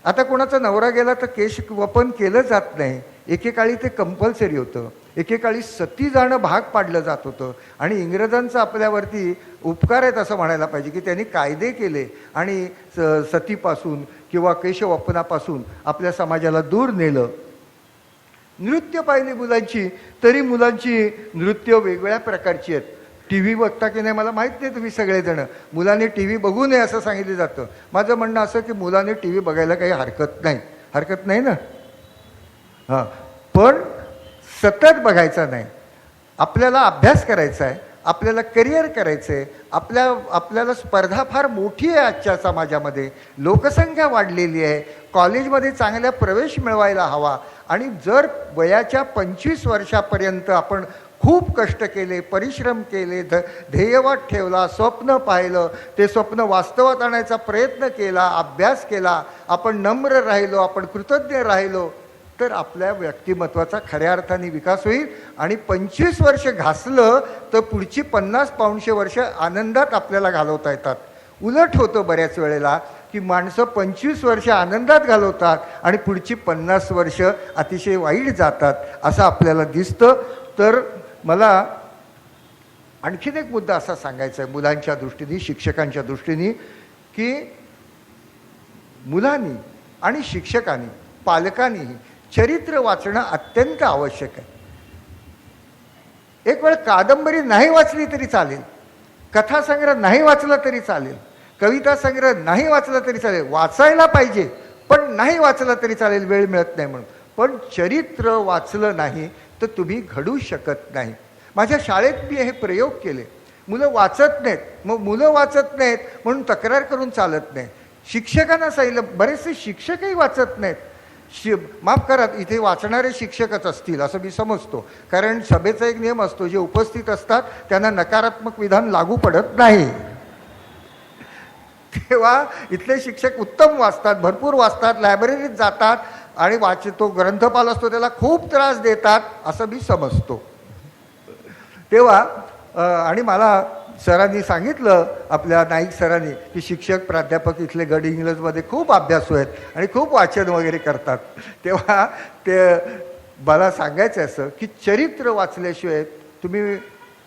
आता कोणाचा नवरा गेला तर केश वपन केलं जात नाही. एकेकाळी ते कंपल्सरी होतं, एकेकाळी सती जाणं भाग पाडलं जात होतं आणि इंग्रजांचा आपल्यावरती उपकार आहेत असं म्हणायला पाहिजे की त्यांनी कायदे केले आणि सतीपासून किंवा केशवपनापासून आपल्या समाजाला दूर नेलं. नृत्य पाहिली मुलांची, तरी मुलांची नृत्य वेगवेगळ्या प्रकारची आहेत. टी व्ही बघता की नाही मला माहीत नाही, तुम्ही सगळेजणं मुलांनी टी व्ही बघू नये असं सांगितलं जातं. माझं म्हणणं असं की मुलांनी टी व्ही बघायला काही हरकत नाही ना. हां, पण सतत बघायचा नाही. आपल्याला अभ्यास करायचा आहे, आपल्याला करिअर करायचं आहे, आपल्याला स्पर्धा फार मोठी आहे आजच्या समाजामध्ये, लोकसंख्या वाढलेली आहे, कॉलेजमध्ये चांगला प्रवेश मिळवायला हवा. आणि जर वयाच्या 25 वर्षापर्यंत आपण खूप कष्ट केले, परिश्रम केले, ध्येयवाद ठेवला, स्वप्न पाहिलं, ते स्वप्न वास्तवात आणायचा प्रयत्न केला, अभ्यास केला, आपण नम्र राहिलो, आपण कृतज्ञ राहिलो, तर आपल्या व्यक्तिमत्वाचा खऱ्या अर्थाने विकास होईल. आणि 25 वर्ष घासलं तर पुढची 50-500 वर्ष आनंदात आपल्याला घालवता येतात. उलट होतं बऱ्याच वेळेला की माणसं 25 वर्ष आनंदात घालवतात आणि पुढची 50 वर्ष अतिशय वाईट जातात असं आपल्याला दिसतं. तर मला आणखीन एक मुद्दा असा सांगायचा आहे मुलांच्या दृष्टीने, शिक्षकांच्या दृष्टीने, की मुलांनी आणि शिक्षकांनी, पालकांनीही चरित्र वाचणं अत्यंत आवश्यक आहे. एक वेळ कादंबरी नाही वाचली तरी चालेल, कथासंग्रह नाही वाचला तरी चालेल, कविता संग्रह नाही वाचला तरी चालेल, वाचायला पाहिजे पण नाही वाचला तरी चालेल, वेळ मिळत नाही म्हणून. पण चरित्र वाचलं नाही तर तुम्ही घडू शकत नाही. माझ्या शाळेत मी हे प्रयोग केले. मुलं वाचत नाहीत, मग मुलं वाचत नाहीत म्हणून तक्रार करून चालत नाही. शिक्षकांना सांगितलं, बरेचसे शिक्षकही वाचत नाहीत. माफ करा, इथे वाचणारे शिक्षकच असतील असं मी समजतो, कारण सभेचा एक नियम असतो, जे उपस्थित असतात त्यांना नकारात्मक विधान लागू पडत नाही. तेव्हा इथले शिक्षक उत्तम वाचतात, भरपूर वाचतात, लायब्ररीत जातात आणि तो ग्रंथपाल असतो त्याला खूप त्रास देतात असं मी समजतो. तेव्हा आणि मला सरांनी सांगितलं, आपल्या नाईक सरांनी, की शिक्षक प्राध्यापक इथले गड इंग्लजमध्ये खूप अभ्यासू आहेत आणि खूप वाचन वगैरे करतात. तेव्हा ते मला सांगायचं असं की चरित्र वाचल्याशिवाय तुम्ही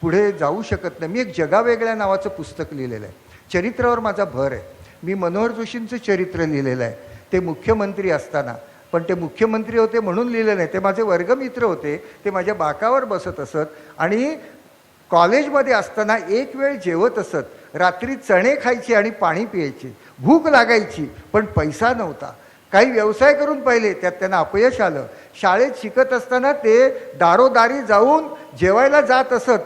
पुढे जाऊ शकत नाही. मी एक जगावेगळ्या नावाचं पुस्तक लिहिलेलं आहे. चरित्रावर माझा भर आहे. मी मनोहर जोशींचं चरित्र लिहिलेलं आहे. ते मुख्यमंत्री असताना, पण ते मुख्यमंत्री होते म्हणून लिहिलं नाही, ते माझे वर्गमित्र होते. ते माझ्या बाकावर बसत असत आणि कॉलेजमध्ये असताना एक वेळ जेवत असत, रात्री चणे खायचे आणि पाणी प्यायचे. भूक लागायची पण पैसा नव्हता. काही व्यवसाय करून पाहिले, त्यात त्यांना अपयश आलं. शाळेत शिकत असताना ते दारोदारी जाऊन जेवायला जात असत,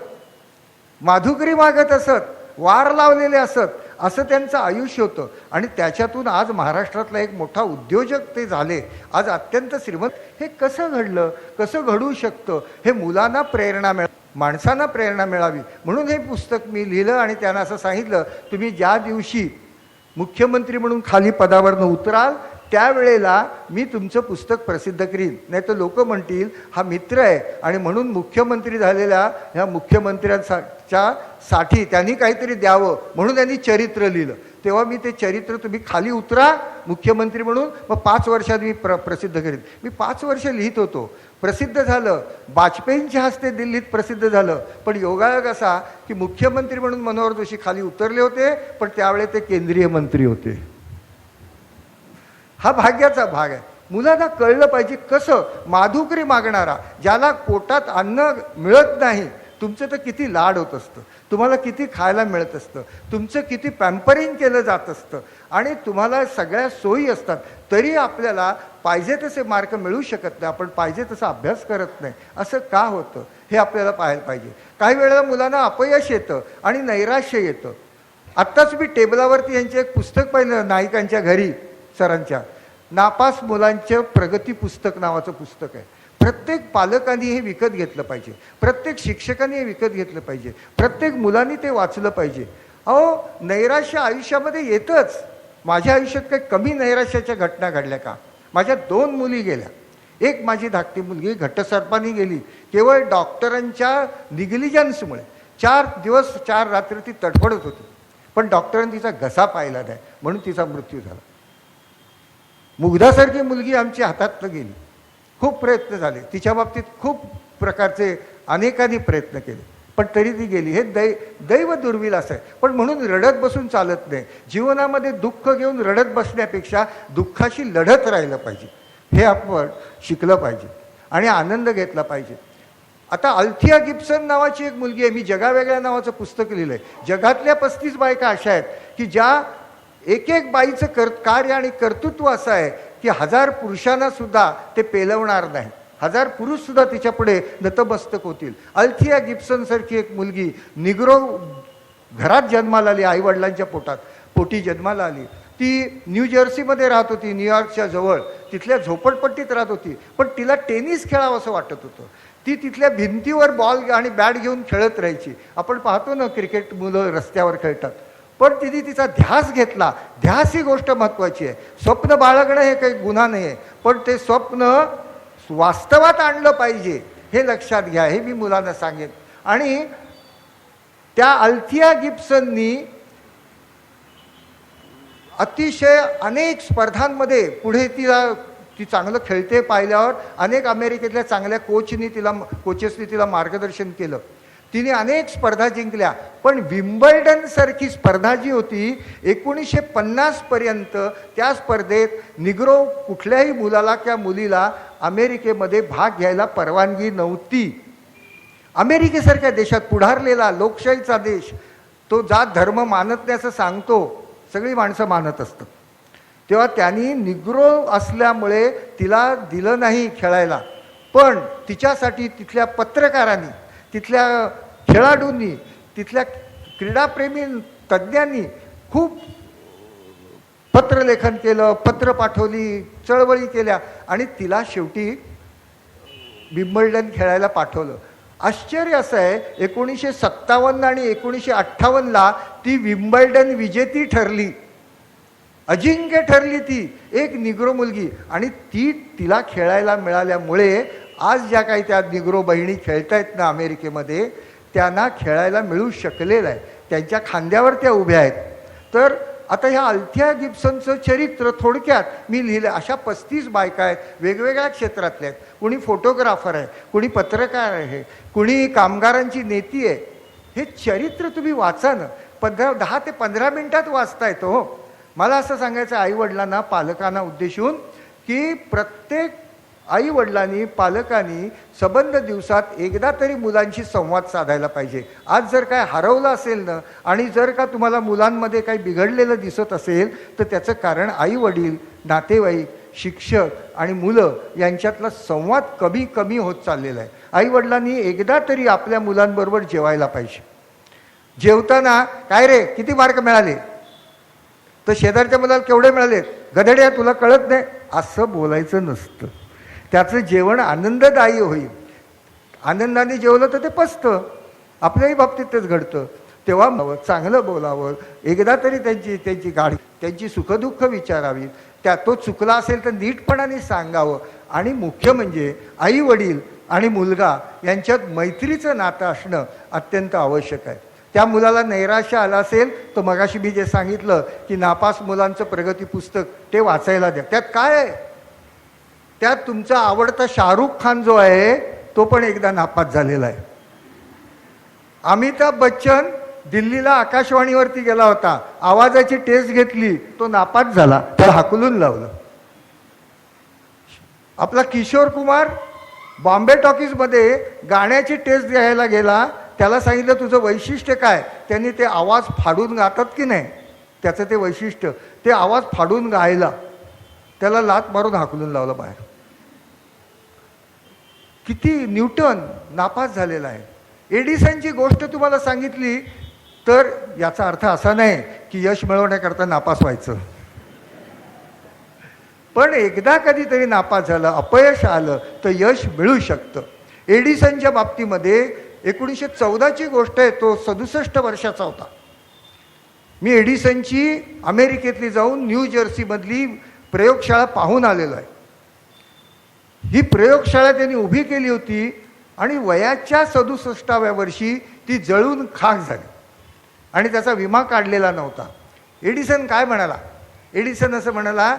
माधुकरी मागत असत, वार लावलेले असत. असं त्यांचं आयुष्य होतं आणि त्याच्यातून आज महाराष्ट्रातला एक मोठा उद्योजक ते झाले. आज अत्यंत श्रीमंत. हे कसं घडलं, कसं घडू शकतं, हे मुलांना प्रेरणा माणसांना प्रेरणा मिळावी म्हणून हे पुस्तक मी लिहिलं. आणि त्यांना असं सांगितलं, तुम्ही ज्या दिवशी मुख्यमंत्री म्हणून खाली पदावरनं उतराल त्यावेळेला मी तुमचं पुस्तक प्रसिद्ध करीन, नाही तर लोक म्हणतील हा मित्र आहे आणि म्हणून मुख्यमंत्री झालेल्या ह्या मुख्यमंत्र्यांसाठी त्यांनी काहीतरी द्यावं म्हणून त्यांनी चरित्र लिहिलं. तेव्हा मी ते चरित्र, तुम्ही खाली उतरा मुख्यमंत्री म्हणून, मग 5 वर्षात मी प्रसिद्ध करीन. मी 5 वर्ष लिहित होतो, प्रसिद्ध झालं. वाजपेयींच्या हस्ते दिल्लीत प्रसिद्ध झालं. पण योगायोग असा की मुख्यमंत्री म्हणून मनोहर जोशी खाली उतरले होते, पण त्यावेळे ते केंद्रीय मंत्री होते. हा भाग्याचा भाग आहे. मुलांना कळलं पाहिजे कसं. माधुकरी मागणारा, ज्याला पोटात अन्न मिळत नाही, तुमचं तर किती लाड होत असतं, तुम्हाला किती खायला मिळत असतं, तुमचं किती पॅम्परिंग केलं जात असतं आणि तुम्हाला सगळ्या सोयी असतात, तरी आपल्याला पाहिजे तसे मार्क मिळू शकत नाही, आपण पाहिजे तसा अभ्यास करत नाही. असं का होतं हे आपल्याला पाहायला पाहिजे. काही वेळेला मुलांना अपयश येतं आणि नैराश्य येतं. आत्ताच मी टेबलावरती यांचे एक पुस्तक पाहिलं, नाईकांच्या घरी सरांच्या, नापास मुलांचं प्रगती पुस्तक नावाचं पुस्तक आहे. प्रत्येक पालकांनी हे विकत घेतलं पाहिजे, प्रत्येक शिक्षकांनी हे विकत घेतलं पाहिजे, प्रत्येक मुलांनी ते वाचलं पाहिजे. अहो, नैराश्य आयुष्यामध्ये येतच. माझ्या आयुष्यात काही कमी नैराश्याच्या घटना घडल्या का? माझ्या 2 मुली गेल्या. एक माझी धाकटी मुलगी घटसर्पाने गेली, केवळ डॉक्टरांच्या निग्लिजन्समुळे. 4 दिवस 4 रात्री ती तडफडत होती, पण डॉक्टरांनी तिचा घसा पाहिला नाही म्हणून तिचा मृत्यू झाला. मुग्धासारखी मुलगी आमची हातातनं गेली. खूप प्रयत्न झाले, तिच्या बाबतीत खूप प्रकारचे अनेकांनी प्रयत्न केले, पण तरी ती गेली. हे दैव दुर्मिळ असं आहे. पण म्हणून रडत बसून चालत नाही. जीवनामध्ये दुःख घेऊन रडत बसण्यापेक्षा दुःखाशी लढत राहिलं पाहिजे, हे आपण शिकलं पाहिजे आणि आनंद घेतला पाहिजे. आता अल्थिया गिब्सन नावाची एक मुलगी आहे. मी जगावेगळ्या नावाचं पुस्तक लिहिलं आहे. जगातल्या 35 बायका अशा आहेत की ज्या एक एक बाईचं कार्य आणि कर्तृत्व असं आहे की 1000 पुरुषांना सुद्धा ते पेलवणार नाही. 1000 पुरुष सुद्धा तिच्या पुढे नतमस्तक होतील. अल्थिया गिब्सन सारखी एक मुलगी निग्रो घरात जन्माला आली, आईवडिलांच्या पोटी जन्माला आली. ती न्यू जर्सीमध्ये राहत होती, न्यूयॉर्कच्या जवळ. तिथल्या झोपडपट्टीत राहत होती, पण तिला टेनिस खेळावं असं वाटत होतं. ती तिथल्या भिंतीवर बॉल आणि बॅट घेऊन खेळत राहायची. आपण पाहतो ना क्रिकेट मुलं रस्त्यावर खेळतात, पण तिने तिचा ध्यास घेतला. ध्यास ही गोष्ट महत्त्वाची आहे. स्वप्न बाळगणं हे काही गुन्हा नाही आहे, पण ते स्वप्न वास्तवात आणलं पाहिजे हे लक्षात घ्या, हे मी मुलांना सांगेन. आणि त्या अल्थिया गिब्सननी अतिशय अनेक स्पर्धांमध्ये पुढे ती चांगलं खेळते पाहिल्यावर अनेक अमेरिकेतल्या चांगल्या कोचेसनी तिला मार्गदर्शन केलं. तिने अनेक स्पर्धा जिंकल्या. पण विम्बल्डनसारखी स्पर्धा जी होती 1950पर्यंत, त्या स्पर्धेत निग्रो कुठल्याही मुलाला किंवा मुलीला अमेरिकेमध्ये भाग घ्यायला परवानगी नव्हती. अमेरिकेसारख्या देशात, पुढारलेला लोकशाहीचा देश, तो जात धर्म मानत नाही असं सांगतो, सगळी माणसं मानत असतात. तेव्हा त्यांनी निग्रो असल्यामुळे तिला दिलं नाही खेळायला. पण तिच्यासाठी तिथल्या पत्रकारांनी, तिथल्या खेळाडूंनी, तिथल्या क्रीडाप्रेमी तज्ज्ञांनी खूप पत्रलेखन केलं, पत्र पाठवली, चळवळी केल्या आणि तिला शेवटी विम्बल्डन खेळायला पाठवलं. आश्चर्य असं आहे, 1957 आणि 1958ला ती विम्बल्डन विजेती ठरली, अजिंक्य ठरली ती, एक निग्रो मुलगी. आणि तिला खेळायला मिळाल्यामुळे आज ज्या काही त्या निग्रो बहिणी खेळतायत ना अमेरिकेमध्ये, त्यांना खेळायला मिळू शकलेलं आहे. त्यांच्या खांद्यावर त्या उभ्या आहेत. तर आता ह्या अल्थिया गिब्सनचं चरित्र थोडक्यात मी लिहिलं. अशा 35 बायका आहेत, वेगवेगळ्या क्षेत्रातल्या आहेत. कुणी फोटोग्राफर आहे, कुणी पत्रकार आहे, कुणी कामगारांची नेती आहे. हे चरित्र तुम्ही वाचा ना, 10 ते 15 मिनिटात वाचता येतं हो. मला असं सांगायचं आईवडिलांना, पालकांना उद्देशून, की प्रत्येक आईवडिलांनी, पालकांनी सबंध दिवसात एकदा तरी मुलांशी संवाद साधायला पाहिजे. आज जर काय हरवलं असेल ना, आणि जर का तुम्हाला मुलांमध्ये काही बिघडलेलं दिसत असेल, तर त्याचं कारण आईवडील, नातेवाईक, शिक्षक आणि मुलं यांच्यातला संवाद कमी कमी होत चाललेला आहे. आईवडिलांनी एकदा तरी आपल्या मुलांबरोबर जेवायला पाहिजे. जेवताना, काय रे किती मार्क मिळाले, तर शेजारच्या मुलाला केवढे मिळालेत, गधड्या तुला कळत नाही, असं बोलायचं नसतं. त्याचं जेवण आनंददायी होईल. आनंदाने जेवलं तर ते पचतं. आपल्याही बाबतीत तेच घडतं. तेव्हा चांगलं बोलावं, एकदा तरी त्यांची गाडी, त्यांची सुखदुःख विचारावी, तो चुकला असेल तर नीटपणाने सांगावं. आणि मुख्य म्हणजे आई वडील आणि मुलगा यांच्यात मैत्रीचं नातं असणं अत्यंत आवश्यक आहे. त्या मुलाला नैराश्य आला असेल तर मगाशी मी जे सांगितलं की नापास मुलांचं प्रगती पुस्तक, ते वाचायला द्या. त्यात काय आहे, त्यात तुमचा आवडता शाहरुख खान जो आहे तो पण एकदा नापास झालेला आहे. अमिताभ बच्चन दिल्लीला आकाशवाणीवरती गेला होता, आवाजाची टेस्ट घेतली, तो नापास झाला, त्याला हाकलून लावलं. आपला किशोर कुमार बॉम्बे टॉकीजमध्ये गाण्याची टेस्ट घ्यायला गेला, त्याला सांगितलं तुझं वैशिष्ट्य काय, त्यांनी ते आवाज फाडून गातात की नाही, त्याचं ते वैशिष्ट्य, ते आवाज फाडून गायला, त्याला लाथ मारून हाकलून लावलं बाहेर. किती न्यूटन नापास झालेला आहे. एडिसनची गोष्ट तुम्हाला सांगितली तर याचा अर्थ असा नाही की यश मिळवण्याकरता नापास व्हायचं. पण एकदा कधीतरी नापास झालं, अपयश आलं तर यश मिळू शकतं. एडिसनच्या बाबतीमध्ये 1914ची गोष्ट आहे, तो 67 वर्षाचा होता. मी एडिसनची अमेरिकेतली जाऊन न्यू जर्सीमधली प्रयोगशाळा पाहून आलेलो आहे. ही प्रयोगशाळा त्यांनी उभी केली होती आणि वयाच्या 67व्या वर्षी ती जळून खाक झाली आणि त्याचा विमा काढलेला नव्हता. एडिसन काय म्हणाला, एडिसन असं म्हणाला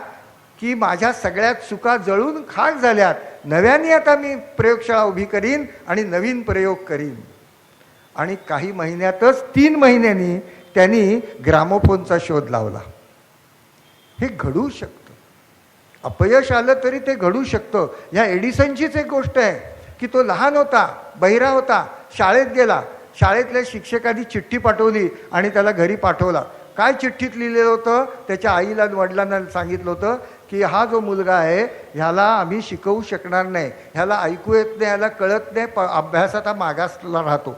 की माझ्या सगळ्या चुका जळून खाक झाल्यात, नव्याने आता मी प्रयोगशाळा उभी करीन आणि नवीन प्रयोग करीन. आणि काही महिन्यातच 3 महिन्यांनी त्यांनी ग्रामोफोनचा शोध लावला. हे घडू शकतं, अपयश आलं तरी ते घडू शकतं. ह्या एडिसनचीच एक गोष्ट आहे की तो लहान होता, बहिरा होता, शाळेत गेला, शाळेतल्या शिक्षकांनी चिठ्ठी पाठवली आणि त्याला घरी पाठवला. काय चिठ्ठीत लिहिलेलं होतं, त्याच्या आईला वडिलांना सांगितलं होतं की हा जो मुलगा आहे ह्याला आम्ही शिकवू शकणार नाही, ह्याला ऐकू येत नाही, ह्याला कळत नाही, अभ्यासात हा मागासला राहतो,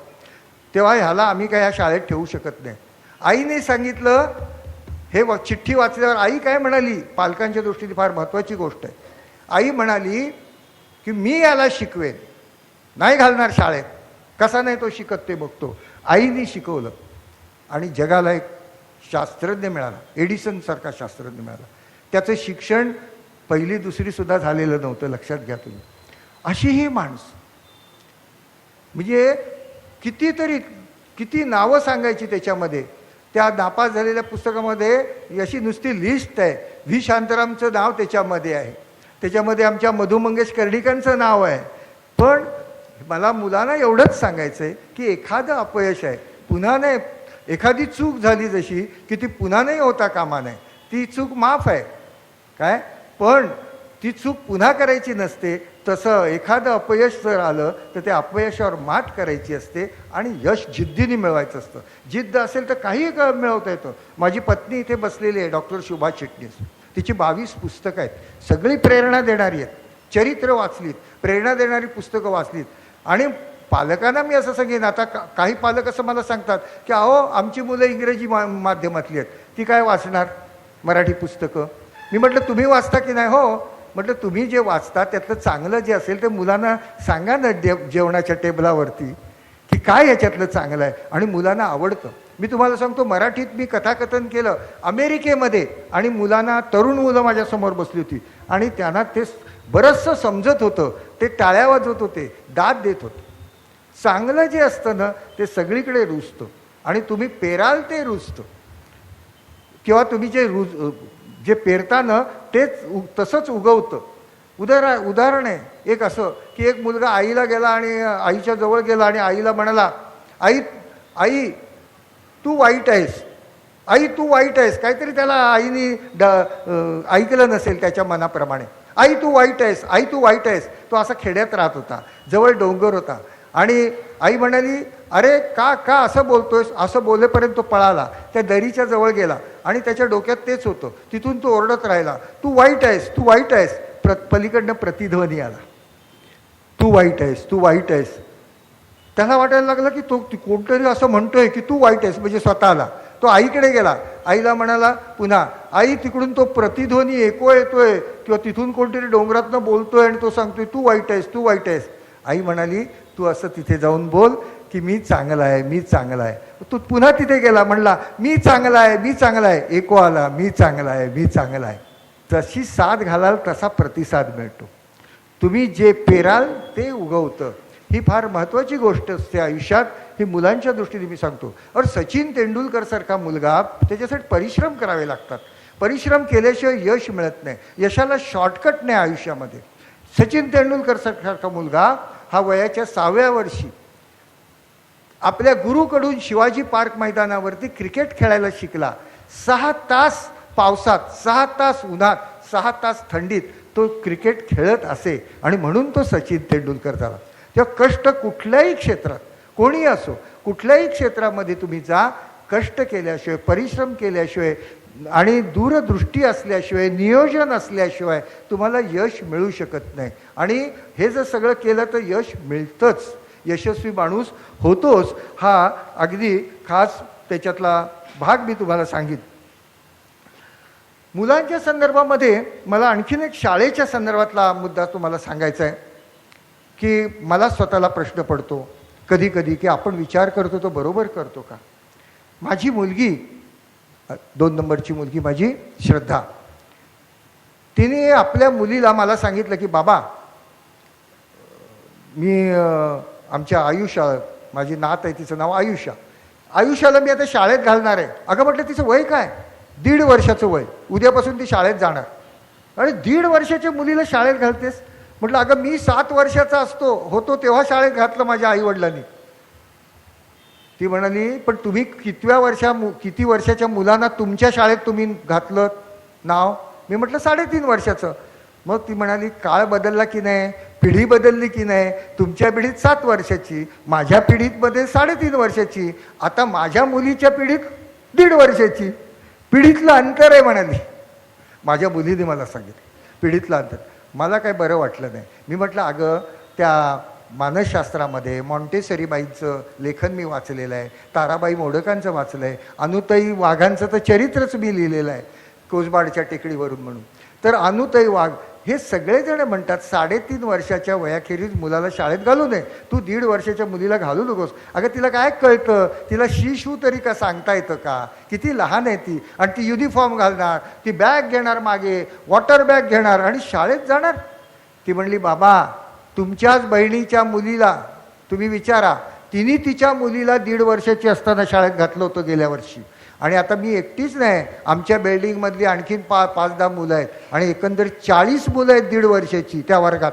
तेव्हा ह्याला आम्ही काय ह्या शाळेत ठेवू शकत नाही. आईने सांगितलं. हे चिठ्ठी वाचल्यावर आई काय म्हणाली, पालकांच्या दृष्टीने फार महत्त्वाची गोष्ट आहे. आई म्हणाली की मी याला शिकवेन, नाही घालणार शाळेत, कसा नाही तो शिकत ते बघतो. आईने शिकवलं आणि जगाला एक शास्त्रज्ञ मिळाला, एडिसनसारखा शास्त्रज्ञ मिळाला. त्याचं शिक्षण 1ली 2री सुद्धा झालेलं नव्हतं, लक्षात घ्या तुम्ही. अशी ही माणसं, म्हणजे किती नावं सांगायची त्याच्यामध्ये. त्या नापास झालेल्या पुस्तकामध्ये अशी नुसती लिस्ट आहे. व्ही शांतारामचं नाव त्याच्यामध्ये आहे, त्याच्यामध्ये आमच्या मधु मंगेश कर्णिकांचं नाव आहे. पण मला मुलांना एवढंच सांगायचं आहे की एखादं अपयश आहे, पुन्हा नाही, एखादी चूक झाली जशी की ती पुन्हा नाही होता कामा नये. ती चूक माफ आहे काय, पण ती चूक पुन्हा करायची नसते. तसं एखादं अपयश जर आलं तर त्या अपयशावर मात करायची असते आणि यश जिद्दीने मिळवायचं असतं. जिद्द असेल तर काहीही मिळवता येतं. माझी पत्नी इथे बसलेली आहे, डॉक्टर शुभा चिटणीस. तिची 22 पुस्तकं आहेत, सगळी प्रेरणा देणारी आहेत. चरित्र वाचलीत, प्रेरणा देणारी पुस्तकं वाचलीत. आणि पालकांना मी असं सांगेन, आता काही पालक असं मला सांगतात की अहो आमची मुलं इंग्रजी माध्यमातली आहेत, ती काय वाचणार मराठी पुस्तकं. मी म्हटलं तुम्ही वाचता की नाही. हो म्हटलं तुम्ही जे वाचता त्यातलं चांगलं जे असेल ते मुलांना सांगा ना जेवणाच्या टेबलावरती की काय याच्यातलं चांगलं आहे, आणि मुलांना आवडतं. मी तुम्हाला सांगतो, मराठीत मी कथाकथन केलं अमेरिकेमध्ये आणि मुलांना, तरुण मुलं माझ्यासमोर बसली होती आणि त्यांना ते बरंचसं समजत होतं. ते टाळ्या वाजवत होते, दाद देत होते. चांगलं जे असतं ना ते सगळीकडे रुजतं आणि तुम्ही पेराल ते रुजतं, किंवा तुम्ही जे पेरता ना तेच तसंच उगवतं. उदाहरण आहे एक असं की एक मुलगा आईला गेला आणि आईच्या जवळ गेला आणि आईला म्हणाला, आई तू वाईट आहेस, आई तू वाईट आहेस. काहीतरी त्याला आईने ऐकलं नसेल त्याच्या मनाप्रमाणे. आई तू वाईट आहेस, आई तू वाईट आहेस. तो असा खेड्यात राहत होता, जवळ डोंगर होता. आणि आई म्हणाली, अरे का असं बोलतोयस. असं बोलेपर्यंत तो पळाला, त्या दरीच्या जवळ गेला आणि त्याच्या डोक्यात तेच होतं. तिथून तो ओरडत राहिला, तू वाईट आहेस, तू वाईट आहेस. पलीकडनं प्रतिध्वनी आला, तू वाईट आहेस, तू वाईट आहेस. त्याला वाटायला लागलं की तो कोणतरी असं म्हणतोय की तू वाईट आहेस, म्हणजे स्वतःला. तो आईकडे गेला, आईला म्हणाला पुन्हा, आई तिकडून तो प्रतिध्वनी एको येतोय किंवा तिथून कोणतरी डोंगरातनं बोलतोय आणि तो सांगतोय तू वाईट आहेस, तू वाईट आहेस. आई म्हणाली, तू असं तिथे जाऊन बोल की मी चांगला आहे, मी चांगला आहे. तू पुन्हा तिथे गेला, म्हणला मी चांगला आहे, मी चांगला आहे. एको आला, मी चांगला आहे, मी चांगला आहे. जशी साथ घालाल तसा प्रतिसाद मिळतो. तुम्ही जे पेराल ते उगवतं. ही फार महत्त्वाची गोष्ट असते आयुष्यात. ही मुलांच्या दृष्टीने मी सांगतो. और सचिन तेंडुलकर सारखा मुलगा, त्याच्यासाठी परिश्रम करावे लागतात. परिश्रम केल्याशिवाय यश मिळत नाही. यशाला शॉर्टकट नाही आयुष्यामध्ये. सचिन तेंडुलकर सारखा मुलगा हा वयाच्या 6व्या वर्षी आपल्या गुरुकडून शिवाजी पार्क मैदानावरती क्रिकेट खेळायला शिकला. 6 तास पावसात, 6 तास उन्हात, 6 तास थंडीत तो क्रिकेट खेळत असे आणि म्हणून तो सचिन तेंडुलकर झाला. तेव्हा कष्ट कुठल्याही क्षेत्रात, कोणी असो, कुठल्याही क्षेत्रामध्ये तुम्ही जा, कष्ट केल्याशिवाय, परिश्रम केल्याशिवाय आणि दूरदृष्टी असल्याशिवाय, नियोजन असल्याशिवाय तुम्हाला यश मिळू शकत नाही. आणि हे जर सगळं केलं तर यश मिळतंच, यशस्वी माणूस होतोच. हा अगदी खास त्याच्यातला भाग मी तुम्हाला सांगितलं. मुलांच्या संदर्भामध्ये मला आणखीन एक शाळेच्या संदर्भातला मुद्दा तुम्हाला सांगायचा आहे की मला स्वतःला प्रश्न पडतो कधी कधी की आपण विचार करतो तो बरोबर करतो का. माझी मुलगी, 2 नंबरची मुलगी माझी श्रद्धा, तिने आपल्या मुलीला मला सांगितलं की बाबा, मी आमच्या आयुष्या, माझी नात आहे तिचं नाव आयुष्याला मी आता शाळेत घालणार आहे. अगं म्हटलं तिचं वय काय, 1.5 वर्षाचं वय, उद्यापासून ती शाळेत जाणार. आणि 1.5 वर्षाच्या मुलीला शाळेत घालतेस. म्हटलं अगं मी 7 वर्षाचा होतो तेव्हा शाळेत घातलं माझ्या आईवडिलांनी. ती म्हणाली, पण तुम्ही किती वर्षाच्या मुलांना तुमच्या शाळेत तुम्ही घातलं नाव. मी म्हटलं 3.5 वर्षाचं. मग ती म्हणाली, काळ बदलला की नाही, पिढी बदलली की नाही. तुमच्या पिढीत 7 वर्षाची, माझ्या पिढीमध्ये 3.5 वर्षाची, आता माझ्या मुलीच्या पिढीत 1.5 वर्षाची. पिढीतलं अंतर आहे म्हणाली. माझ्या मुलीने मला सांगितलं पिढीतलं अंतर. मला काय बरं वाटलं नाही. मी म्हटलं अगं त्या मानसशास्त्रामध्ये मॉन्टेसरीबाईंचं लेखन मी वाचलेलं आहे, ताराबाई मोडकांचं वाचलं आहे, अनुताई वाघांचं तर चरित्रच मी लिहिलेलं आहे कोसबाडच्या टेकडीवरून म्हणून. तर अनुताई वाघ हे सगळेजण म्हणतात 3.5 वर्षाच्या वयाखेरीज मुलाला शाळेत घालू नये. तू 1.5 वर्षाच्या मुलीला घालू नकोस. अगं तिला काय कळतं, तिला शू तरी का सांगता येतं का, किती लहान आहे ती. आणि ती युनिफॉर्म घालणार, ती बॅग घेणार, मागे वॉटर बॅग घेणार आणि शाळेत जाणार. ती म्हणली बाबा तुमच्याच बहिणीच्या मुलीला तुम्ही विचारा, तिने तिच्या मुलीला 1.5 वर्षाची असताना शाळेत घातलं होतं गेल्या वर्षी आणि आता मी एकटीच नाही, आमच्या बिल्डिंगमधली आणखीन 5-10 मुलं आहेत आणि एकंदर 40 मुलं आहेत 1.5 वर्षाची त्या वर्गात.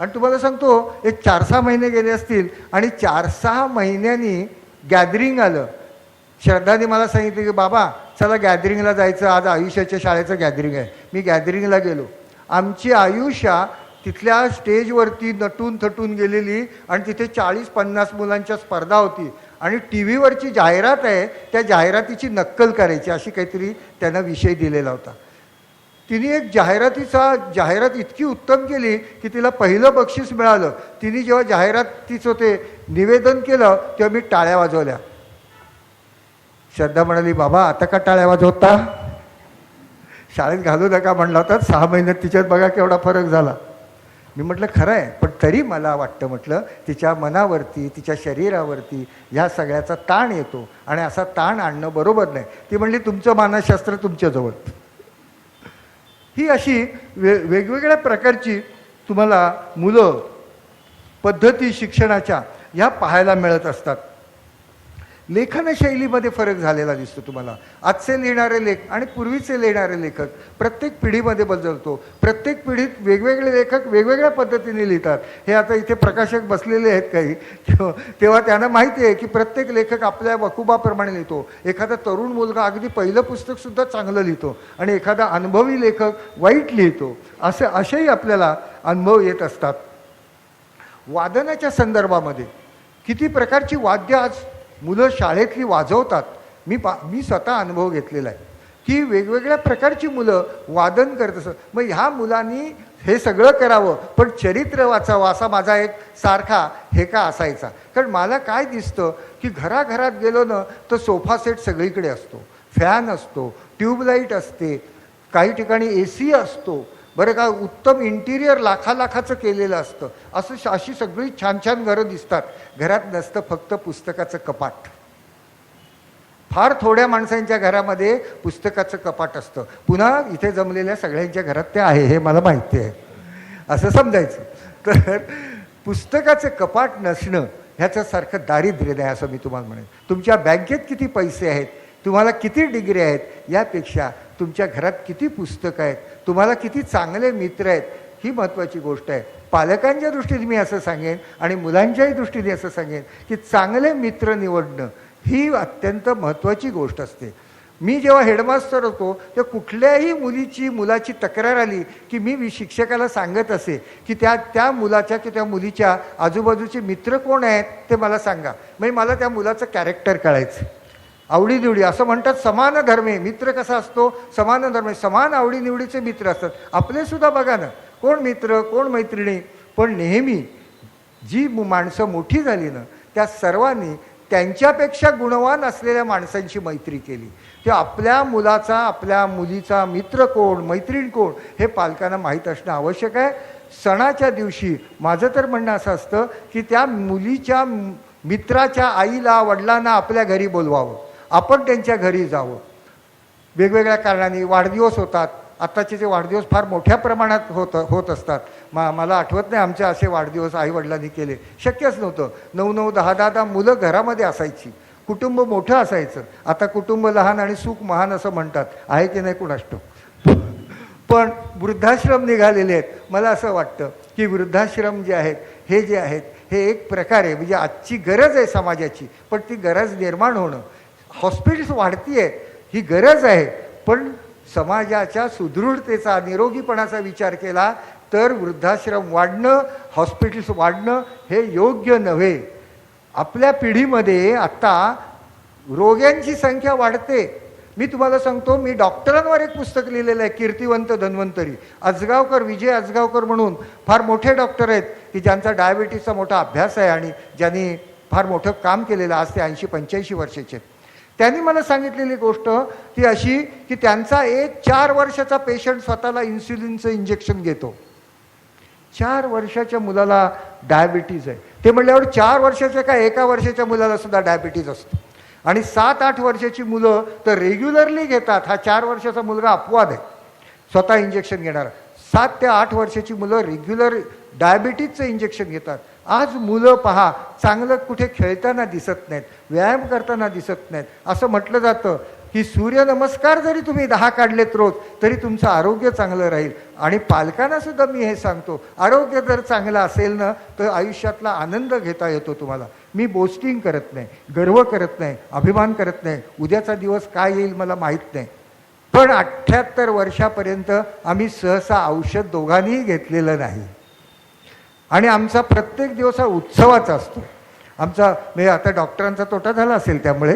आणि तुम्हाला सांगतो एक 4-6 महिने गेले असतील आणि 4-6 महिन्यांनी गॅदरिंग आलं. श्रद्धाने मला सांगितलं की बाबा चला गॅदरिंगला जायचं, आज आयुष्याच्या शाळेचं गॅदरिंग आहे. मी गॅदरिंगला गेलो. आमची आयुष्या तिथल्या स्टेजवरती नटून थटून गेलेली आणि तिथे 40-50 मुलांच्या स्पर्धा होती आणि टी व्हीवरची जाहिरात आहे, त्या जाहिरातीची नक्कल करायची अशी काहीतरी त्यांना विषय दिलेला होता. तिने एक जाहिरात इतकी उत्तम केली की तिला पहिलं बक्षीस मिळालं. तिने जेव्हा जाहिरातीचं ते निवेदन केलं तेव्हा मी टाळ्या वाजवल्या. श्रद्धा म्हणाली बाबा आता का टाळ्या वाजवता, शाळेत घालू नका म्हणला होता, 6 महिन्यात तिच्यात बघा केवढा फरक झाला. मी म्हटलं खरं आहे, पण तरी मला वाटतं म्हटलं तिच्या मनावरती तिच्या शरीरावरती ह्या सगळ्याचा ताण येतो आणि असा ताण आणणं बरोबर नाही. ती म्हणली तुमचं मानसशास्त्र तुमच्याजवळ. ही अशी वेगवेगळ्या प्रकारची तुम्हाला मुलं पद्धती शिक्षणाच्या ह्या पाहायला मिळत असतात. लेखनशैलीमध्ये फरक झालेला दिसतो तुम्हाला. आजचे लिहिणारे लेख आणि पूर्वीचे लिहिणारे लेखक प्रत्येक पिढीमध्ये बदलतो. प्रत्येक पिढीत वेगवेगळे लेखक वेगवेगळ्या पद्धतीने लिहितात. हे आता इथे प्रकाशक बसलेले आहेत काही, तेव्हा त्यांना माहिती आहे की प्रत्येक लेखक आपल्या वकुबाप्रमाणे लिहितो. एखादा तरुण मुलगा अगदी पहिलं पुस्तकसुद्धा चांगलं लिहितो आणि एखादा अनुभवी लेखक वाईट लिहितो. असेही आपल्याला अनुभव येत असतात. वादनाच्या संदर्भामध्ये किती प्रकारची वाद्य आज मुलं शाळेतली वाजवतात. मी स्वतः अनुभव घेतलेला आहे की वेगवेगळ्या प्रकारची मुलं वादन करत असत. मग ह्या मुलांनी हे सगळं करावं पण चरित्र वाचावं असा माझा एक सारखा हेका असायचा. कारण मला काय दिसतं की घराघरात गेलो ना तर सोफा सेट सगळीकडे असतो, फॅन असतो, ट्यूबलाईट असते, काही ठिकाणी AC असतो, बरं का, उत्तम इंटिरियर लाखाचं केलेलं असतं. अशी सगळी छान छान घरं दिसतात. घरात नसतं फक्त पुस्तकाचं कपाट. फार थोड्या माणसांच्या घरामध्ये पुस्तकाचं कपाट असतं. पुन्हा इथे जमलेल्या सगळ्यांच्या घरात ते आहे हे मला माहिती आहे असं समजायचं. तर पुस्तकाचं कपाट नसणं ह्याच्यासारखं दारिद्र्य नाही असं मी तुम्हाला म्हणेन. तुमच्या बँकेत किती पैसे आहेत, तुम्हाला किती डिग्री आहेत, यापेक्षा तुमच्या घरात किती पुस्तकं आहेत, तुम्हाला किती चांगले मित्र आहेत, ही महत्त्वाची गोष्ट आहे. पालकांच्या दृष्टीने मी असं सांगेन आणि मुलांच्याही दृष्टीने असं सांगेन की चांगले मित्र निवडणं ही अत्यंत महत्त्वाची गोष्ट असते. मी जेव्हा हेडमास्टर होतो तेव्हा कुठल्याही मुलाची तक्रार आली की मी शिक्षकाला सांगत असे की त्या मुलाच्या की त्या मुलीच्या आजूबाजूचे मित्र कोण आहेत ते मला सांगा. म्हणजे मला त्या मुलाचं कॅरेक्टर कळायचं. आवडीनिवडी असं म्हणतात, समान धर्मे मित्र कसा असतो, समान धर्मे समान आवडीनिवडीचे मित्र असतात. आपले सुद्धा बघा ना, कोण मित्र कोण मैत्रिणी. पण नेहमी जी माणसं मोठी झाली ना त्या सर्वांनी त्यांच्यापेक्षा गुणवान असलेल्या माणसांची मैत्री केली. ते आपल्या मुलाचा आपल्या मुलीचा मित्र कोण मैत्रीण कोण हे पालकांना माहीत असणं आवश्यक आहे. सणाच्या दिवशी माझं तर म्हणणं असं असतं की त्या मुलीच्या मित्राच्या आईला वडिलांना आपल्या घरी बोलवावं, आपण त्यांच्या घरी जावं. वेगवेगळ्या कारणाने वाढदिवस होतात. आत्ताचे जे वाढदिवस फार मोठ्या प्रमाणात होत असतात. मला आठवत नाही आमचे असे वाढदिवस आईवडिलांनी केले, शक्यच नव्हतं. 9-9, 10-10 मुलं घरामध्ये असायची, कुटुंब मोठं असायचं. आता कुटुंब लहान आणि सुख महान असं म्हणतात, आहे की नाही कुणास ठाऊक. पण वृद्धाश्रम निघालेले आहेत. मला असं वाटतं की वृद्धाश्रम जे आहेत हे एक प्रकारे म्हणजे आजची गरज आहे समाजाची, पण ती गरज निर्माण होणं. हॉस्पिटल्स वाढती आहेत ही गरज आहे, पण समाजाच्या सुदृढतेचा निरोगीपणाचा विचार केला तर वृद्धाश्रम वाढणं हॉस्पिटल्स वाढणं हे योग्य नव्हे. आपल्या पिढीमध्ये आत्ता रोग्यांची संख्या वाढते. मी तुम्हाला सांगतो, मी डॉक्टरांवर एक पुस्तक लिहिलेलं आहे, कीर्तिवंत धन्वंतरी. अजगावकर, विजय अजगावकर म्हणून फार मोठे डॉक्टर आहेत की ज्यांचा डायबिटीसचा मोठा अभ्यास आहे आणि ज्यांनी फार मोठं काम केलेलं. आज ते 80-85 वर्षाचे आहेत. त्यांनी मला सांगितलेली गोष्ट ती अशी की त्यांचा एक 4 वर्षाचा पेशंट स्वतःला इन्सुलिनचं इंजेक्शन घेतो. 4 वर्षाच्या मुलाला डायबिटीज आहे. ते म्हटल्यावर 4 वर्षाच्या का 1 वर्षाच्या मुलाला सुद्धा डायबिटीज असतो. आणि 7-8 वर्षाची मुलं तर रेग्युलरली घेतात. हा 4 वर्षाचा मुलगा अपवाद आहे स्वतः इंजेक्शन घेणारा. 7 ते 8 वर्षाची मुलं रेग्युलर डायबिटीजचं इंजेक्शन घेतात. आज मुलं पहा चांगलं कुठे खेळताना दिसत नाहीत, व्यायाम करताना दिसत नाहीत. असं म्हटलं जातं की सूर्यनमस्कार जरी तुम्ही 10 काढलेत रोज तरी तुमचं आरोग्य चांगलं राहील. आणि पालकांना सुद्धा मी हे सांगतो, आरोग्य जर चांगलं असेल ना तर आयुष्यातला आनंद घेता येतो तुम्हाला. मी बोस्टिंग करत नाही, गर्व करत नाही, अभिमान करत नाही, उद्याचा दिवस काय येईल मला माहीत नाही. पण 78 वर्षापर्यंत आम्ही सहसा औषध दोघांनीही घेतलेलं नाही. आणि आमचा प्रत्येक दिवस हा उत्सवाचा असतो. आमचा म्हणजे आता डॉक्टरांचा तोटा झाला असेल त्यामुळे,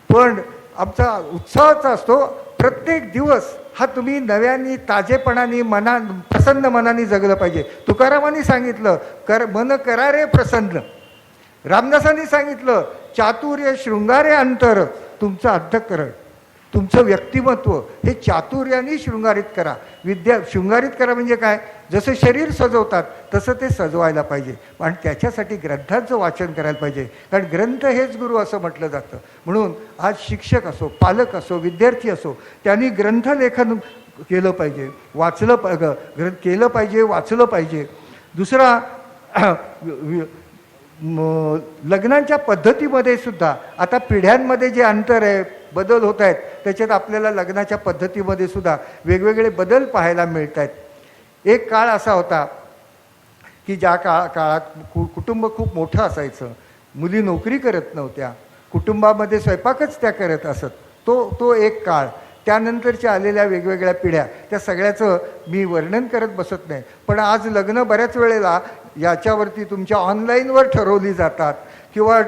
पण आमचा उत्सवाचा असतो. प्रत्येक दिवस हा तुम्ही नव्याने ताजेपणाने प्रसन्न मनाने जगलं पाहिजे. तुकारामांनी सांगितलं मन करा रे प्रसन्न. रामदासांनी सांगितलं चातुर्य शृंगारे अंतर. तुमचं अंतःकरण, तुमचं व्यक्तिमत्व हे चातुर्याने शृंगारित करा. शृंगारित करा म्हणजे काय, जसं शरीर सजवतात तसं ते सजवायला पाहिजे. आणि त्याच्यासाठी ग्रंथांचं वाचन करायला पाहिजे, कारण ग्रंथ हेच गुरु असं म्हटलं जातं. म्हणून आज शिक्षक असो, पालक असो, विद्यार्थी असो, त्यांनी ग्रंथलेखन केलं पाहिजे, केलं पाहिजे, वाचलं पाहिजे. दुसरा लग्नांच्या पद्धतीमध्ये सुद्धा आता पिढ्यांमध्ये जे अंतर आहे, बदल होत आहेत, त्याच्यात आपल्याला लग्नाच्या पद्धतीमध्ये सुद्धा वेगवेगळे बदल पाहायला मिळत आहेत. एक काळ असा होता की ज्या काळात कुटुंब खूप मोठं असायचं, मुली नोकरी करत नव्हत्या, कुटुंबामध्ये स्वयंपाकच त्या करत असत. तो एक काळ. त्यानंतरच्या आलेल्या वेगवेगळ्या पिढ्या, त्या सगळ्याचं मी वर्णन करत बसत नाही. पण आज लग्न बऱ्याच वेळेला याच्यावरती तुमच्या ऑनलाईनवर ठरवली जातात किंवा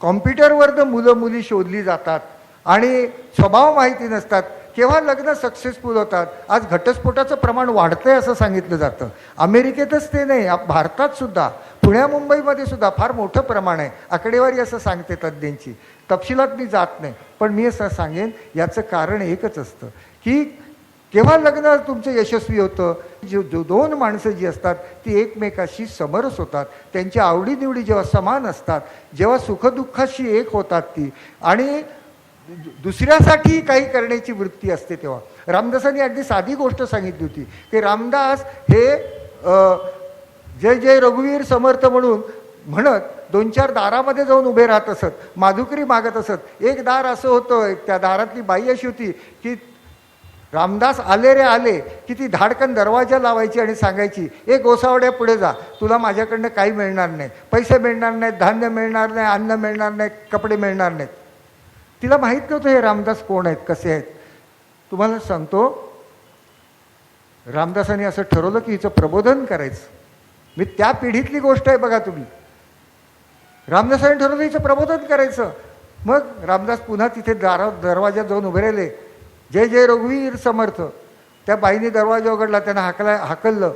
कॉम्प्युटरवर मुलं मुली शोधली जातात आणि स्वभाव माहिती नसतात. केव्हा लग्न सक्सेसफुल होतात. आज घटस्फोटाचं प्रमाण वाढतंय असं सांगितलं जातं. अमेरिकेतच ते नाही, भारतात सुद्धा, पुण्या मुंबईमध्ये सुद्धा फार मोठं प्रमाण आहे. आकडेवारी असं सांगते तज्ज्ञांची, तपशिलात मी जात नाही. पण मी असं सांगेन याचं कारण एकच असतं की केव्हा लग्न तुमचं यशस्वी होतं, जो दोन माणसं जी असतात ती एकमेकाशी समरस होतात, त्यांच्या आवडीनिवडी जेव्हा समान असतात, जेव्हा सुखदुःखाशी एक होतात ती, आणि दुसऱ्यासाठी काही करण्याची वृत्ती असते. तेव्हा रामदासांनी अगदी साधी गोष्ट सांगितली होती की रामदास हे जय जय रघुवीर समर्थ म्हणत 2-4 दारामध्ये जाऊन उभे राहत असत, माधुकरी मागत असत. एक दार असं होतं, त्या दारातली बाई अशी होती की रामदास आले रे आले की ती धाडकन दरवाजा लावायची आणि सांगायची, ए गोसावड्या पुढे जा, तुला माझ्याकडनं काही मिळणार नाही, पैसे मिळणार नाहीत, धान्य मिळणार नाही, अन्न मिळणार नाही, कपडे मिळणार नाहीत. तिला माहीत नव्हतं हे रामदास कोण आहेत, कसे आहेत. तुम्हाला सांगतो, रामदासांनी असं ठरवलं की हिचं प्रबोधन करायचं. मी त्या पिढीतली गोष्ट आहे बघा तुम्ही. रामदासांनी ठरवलं हिचं प्रबोधन करायचं. मग रामदास पुन्हा तिथे दरवाजात जाऊन उभे राहिले, जय जय रघुवीर समर्थ. त्या बाईने दरवाजा उघडला, त्यांना हाकललं,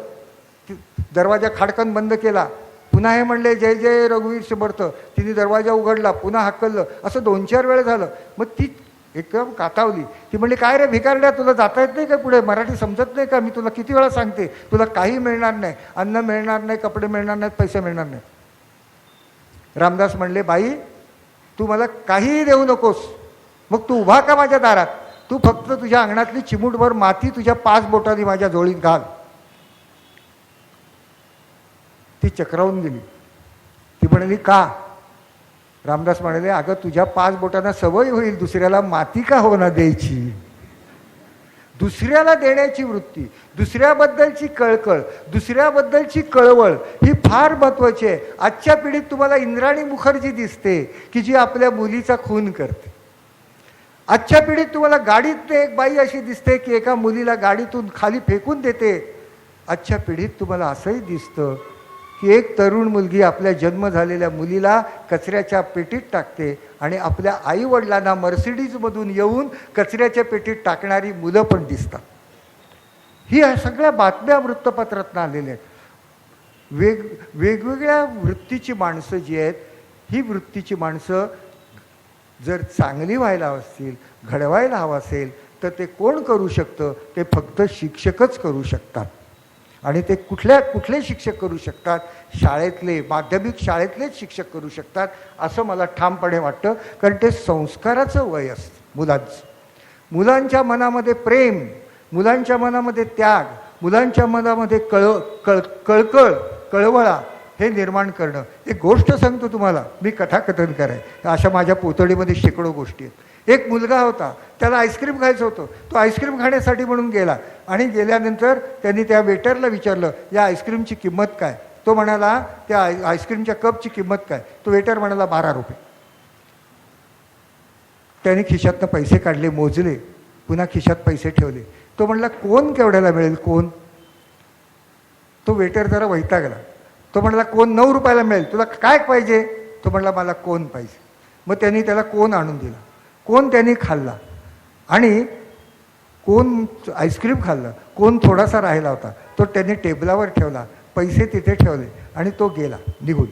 दरवाजा खाडकन बंद केला. पुन्हा हे म्हणले जय जय रघुवीर समर्थ. तिने दरवाजा उघडला, पुन्हा हाकललं. असं 2-4 वेळा झालं. मग ती एकदम कातावली. ती म्हणली, काय रे भिकारड्या, तुला जाता येत नाही का पुढे, मराठी समजत नाही का, मी तुला किती वेळा सांगते, तुला काही मिळणार नाही, अन्न मिळणार नाही, कपडे मिळणार नाहीत, पैसे मिळणार नाही. रामदास म्हणले, बाई तू मला काहीही देऊ नकोस, मग तू उभा का माझ्या दारात, तू फक्त तुझ्या अंगणातली चिमूटभर माती तुझ्या 5 बोटांनी माझ्या झोळीत घाल. ती चक्रावून गेली. ती म्हणाली, का? रामदास म्हणाले, अगं तुझ्या 5 बोटांना सवय होईल, दुसऱ्याला माती का होणार द्यायची. दुसऱ्याला देण्याची वृत्ती, दुसऱ्याबद्दलची कळकळ, दुसऱ्याबद्दलची कळवळ ही फार महत्त्वाची आहे. आजच्या पिढीत तुम्हाला इंद्राणी मुखर्जी दिसते की जी आपल्या मुलीचा खून करते. आजच्या पिढीत तुम्हाला गाडीत एक बाई अशी दिसते की एका मुलीला गाडीतून खाली फेकून देते. आजच्या पिढीत तुम्हाला असंही दिसतं की एक तरुण मुलगी आपल्या जन्म झालेल्या मुलीला कचऱ्याच्या पेटीत टाकते आणि आपल्या आईवडिलांना मर्सिडीजमधून येऊन कचऱ्याच्या पेटीत टाकणारी मुलं पण दिसतात. ही सगळ्या बातम्या वृत्तपत्रातून आलेल्या आहेत. वेगवेगळ्या वृत्तीची माणसं जी आहेत, ही वृत्तीची माणसं जर चांगली व्हायला असतील, घडवायला हवं असेल, तर ते कोण करू शकतं? ते फक्त शिक्षकच करू शकतात. आणि ते कुठले शिक्षक करू शकतात? शाळेतले, माध्यमिक शाळेतलेच शिक्षक करू शकतात असं मला ठामपणे वाटतं. कारण ते संस्काराचं वय असतं मुलांचं. मुलांच्या मनामध्ये प्रेम, मुलांच्या मनामध्ये त्याग, मुलांच्या मनामध्ये कळवळा हे निर्माण करणं. एक गोष्ट सांगतो तुम्हाला, मी कथाकथन कराय, अशा माझ्या पोतडीमध्ये शेकडो गोष्टी आहेत. एक मुलगा होता, त्याला आईस्क्रीम खायचं होतं. तो आईस्क्रीम खाण्यासाठी म्हणून गेला आणि गेल्यानंतर त्यांनी त्या वेटरला विचारलं, या आईस्क्रीमची किंमत काय? तो म्हणाला, त्या आईस्क्रीमच्या कपची किंमत काय? तो वेटर म्हणाला 12 रुपये. त्याने खिशातनं पैसे काढले, मोजले, पुन्हा खिशात पैसे ठेवले. तो म्हणला, कोण केवढ्याला मिळेल? कोण? तो वेटर जरा वैतागला. तो म्हणला, कोण 9 रुपयाला मिळेल. तुला काय पाहिजे? तो म्हणला, मला कोण पाहिजे. मग त्यांनी त्याला कोण आणून दिला. कोण त्यांनी खाल्ला आणि कोण आईस्क्रीम खाल्लं. कोण थोडासा राहिला होता, तो त्यांनी टेबलावर ठेवला, पैसे तिथे ठेवले आणि तो गेला निघून.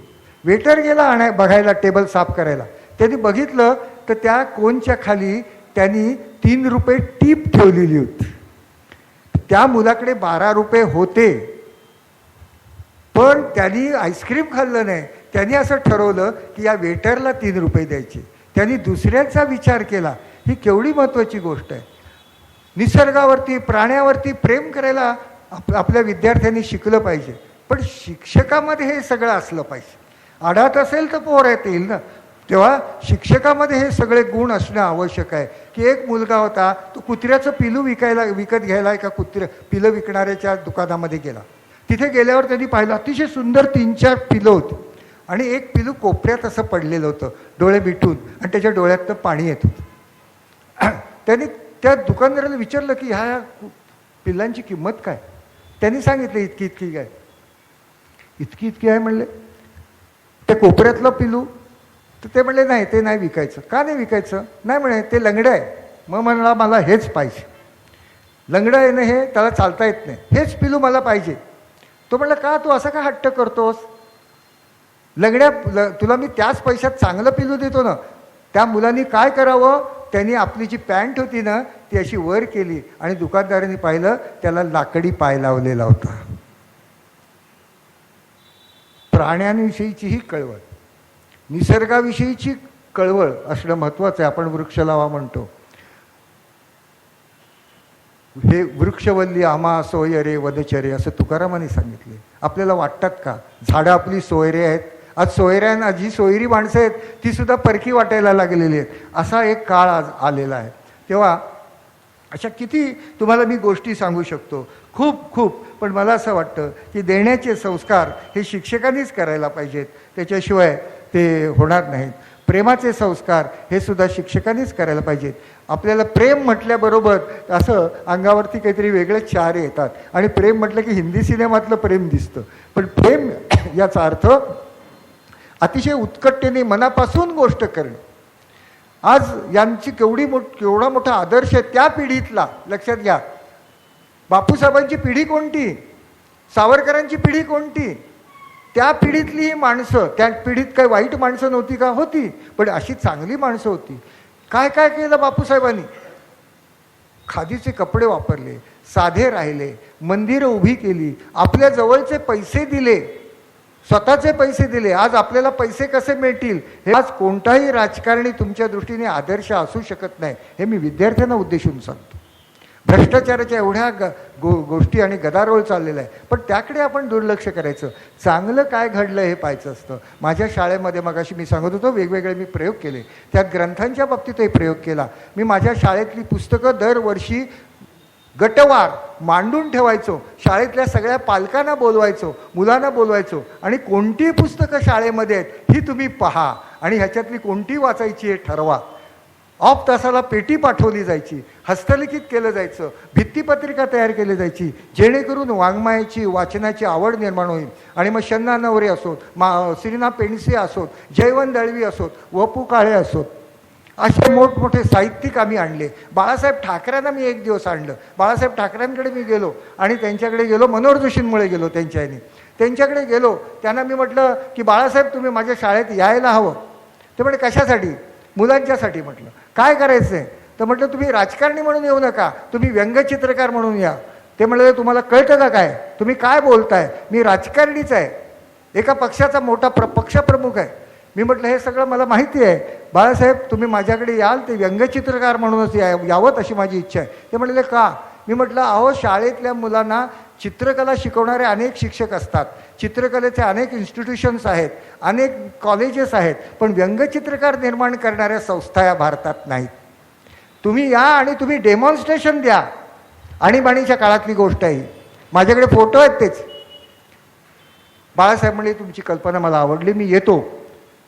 वेटर गेला बघायला, टेबल साफ करायला. त्यांनी बघितलं तर त्या कोणच्या खाली त्यांनी 3 रुपये टीप ठेवलेली होती. त्या मुलाकडे 12 रुपये होते, पण त्यांनी आईस्क्रीम खाल्लं नाही. त्यांनी असं ठरवलं की या वेटरला 3 रुपये द्यायचे. त्यांनी दुसऱ्याचा विचार केला. ही केवढी महत्त्वाची गोष्ट आहे. निसर्गावरती, प्राण्यावरती प्रेम करायला आपल्या विद्यार्थ्यांनी शिकलं पाहिजे, पण शिक्षकामध्ये हे सगळं असलं पाहिजे. आढात असेल तर पोर येतील ना. तेव्हा शिक्षकामध्ये हे सगळे गुण असणं आवश्यक आहे. की एक मुलगा होता, तो कुत्र्याचं पिलू विकत घ्यायला एका पिलं विकणाऱ्याच्या दुकानामध्ये गेला. तिथे गेल्यावर त्यांनी पाहिलं, अतिशय सुंदर 3-4 पिलं होती आणि एक पिलू कोपऱ्यात असं पडलेलं होतं, डोळे मिटून, आणि त्याच्या डोळ्यातनं पाणी येत होतं. त्यांनी त्या दुकानदाराला विचारलं की ह्या पिल्लांची किंमत काय? त्यांनी सांगितलं, इतकी इतकी काय. इतकी इतकी आहे म्हणले. ते कोपऱ्यातलं पिलू. तर ते म्हणले, नाही, ते नाही विकायचं. का नाही विकायचं? नाही म्हणे, ते लंगडं आहे. मग म्हणला, मला हेच पाहिजे. लंगडं आहे ना, हे त्याला चालता येत नाही, हेच पिलू मला पाहिजे. तो म्हणला, का? तू असं का हट्ट करतोस? तुला मी त्याच पैशात चांगलं पिलू देतो ना. त्या मुलांनी काय करावं, त्यांनी आपली जी पॅन्ट होती ना ती अशी वर केली आणि दुकानदारांनी पाहिलं, त्याला लाकडी पाय लावलेला होता. प्राण्यांविषयीचीही कळवळ, निसर्गाविषयीची कळवळ असणं महत्त्वाचं आहे. आपण वृक्ष लावा म्हणतो. हे वृक्षवल्ली आम्हा सोयरे वनचरे असं तुकारामाने सांगितले. आपल्याला वाटतात का झाडं आपली सोयरे आहेत? आज सोयऱ्यांना जी सोयरी माणसं आहेत ती सुद्धा परकी वाटायला लागलेली आहेत. असा एक काळ आज आलेला आहे. तेव्हा अशा किती तुम्हाला मी गोष्टी सांगू शकतो, खूप. पण मला असं वाटतं की देण्याचे संस्कार हे शिक्षकांनीच करायला पाहिजेत, त्याच्याशिवाय ते होणार नाहीत. प्रेमाचे संस्कार हे सुद्धा शिक्षकांनीच करायला पाहिजेत. आपल्याला प्रेम म्हटल्याबरोबर असं अंगावरती काहीतरी वेगळे चार येतात आणि प्रेम म्हटलं की हिंदी सिनेमातलं प्रेम दिसतं. पण प्रेम याचा अर्थ अतिशय उत्कटतेने मनापासून गोष्ट करणे. आज यांची केवढा मोठा आदर्श आहे त्या पिढीतला. लक्षात घ्या, बापूसाहेबांची पिढी कोणती, सावरकरांची पिढी कोणती, त्या पिढीतली ही माणसं. त्या पिढीत काही वाईट माणसं नव्हती का? होती, पण अशी चांगली माणसं होती. काय काय केलं बापूसाहेबांनी? खादीचे कपडे वापरले, साधे राहिले, मंदिरं उभी केली, आपल्या जवळचे पैसे दिले, स्वतःचे पैसे दिले. आज आपल्याला पैसे कसे मिळतील हे आज कोणताही राजकारणी तुमच्या दृष्टीने आदर्श असू शकत नाही, हे मी विद्यार्थ्यांना उद्देशून सांगतो. भ्रष्टाचाराच्या एवढ्या गोष्टी आणि गदारोळ चाललेला आहे, पण त्याकडे आपण दुर्लक्ष करायचं. चांगलं काय घडलं हे पाहायचं असतं. माझ्या शाळेमध्ये मगाशी मी सांगत होतो वेगवेगळे मी प्रयोग केले, त्यात ग्रंथांच्या बाबतीतही प्रयोग केला. मी माझ्या शाळेतली पुस्तकं दरवर्षी गटवार मांडून ठेवायचो. शाळेतल्या सगळ्या पालकांना बोलवायचो, मुलांना बोलवायचो आणि कोणती पुस्तकं शाळेमध्ये आहेत ही तुम्ही पहा आणि ह्याच्यातली कोणती वाचायची हे ठरवा. ऑफ तासाला पेटी पाठवली जायची, हस्तलिखित केलं जायचं, भित्तीपत्रिका तयार केली जायची, जेणेकरून वाङ्मयाची वाचनाची आवड निर्माण होईल. आणि मग शन्ना नवरे असोत, श्रीना पेंडसे असोत, जयवंत दळवी असोत, वपू काळे असोत, असे मोठमोठे साहित्यिक आम्ही आणले. बाळासाहेब ठाकरेंना मी एक दिवस आणलं. बाळासाहेब ठाकरेंकडे मी गेलो आणि त्यांच्याकडे गेलो, मनोहर जोशींमुळे गेलो त्यांच्याकडे गेलो. त्यांना मी म्हटलं की बाळासाहेब तुम्ही माझ्या शाळेत यायला हवं. ते म्हणे कशासाठी? मुलांच्यासाठी. म्हटलं काय करायचं आहे? तर म्हटलं तुम्ही राजकारणी म्हणून येऊ नका, तुम्ही व्यंगचित्रकार म्हणून या. ते म्हणाले तुम्हाला कळतं का काय, तुम्ही काय बोलताय? मी राजकारणीच आहे, एका पक्षाचा मोठा पक्षप्रमुख आहे. मी म्हटलं हे सगळं मला माहिती आहे बाळासाहेब, तुम्ही माझ्याकडे याल ते व्यंगचित्रकार म्हणूनच यावं अशी माझी इच्छा आहे. ते म्हणाले का? मी म्हटलं अहो शाळेतल्या मुलांना चित्रकला शिकवणारे अनेक शिक्षक असतात, चित्रकलेचे अनेक इन्स्टिट्यूशन्स आहेत, अनेक कॉलेजेस आहेत, पण व्यंगचित्रकार निर्माण करणाऱ्या संस्था या भारतात नाहीत. तुम्ही या आणि तुम्ही डेमॉन्स्ट्रेशन द्या. आणीबाणीच्या काळातली गोष्ट आहे, माझ्याकडे फोटो आहेत तेच. बाळासाहेब म्हणले तुमची कल्पना मला आवडली, मी येतो.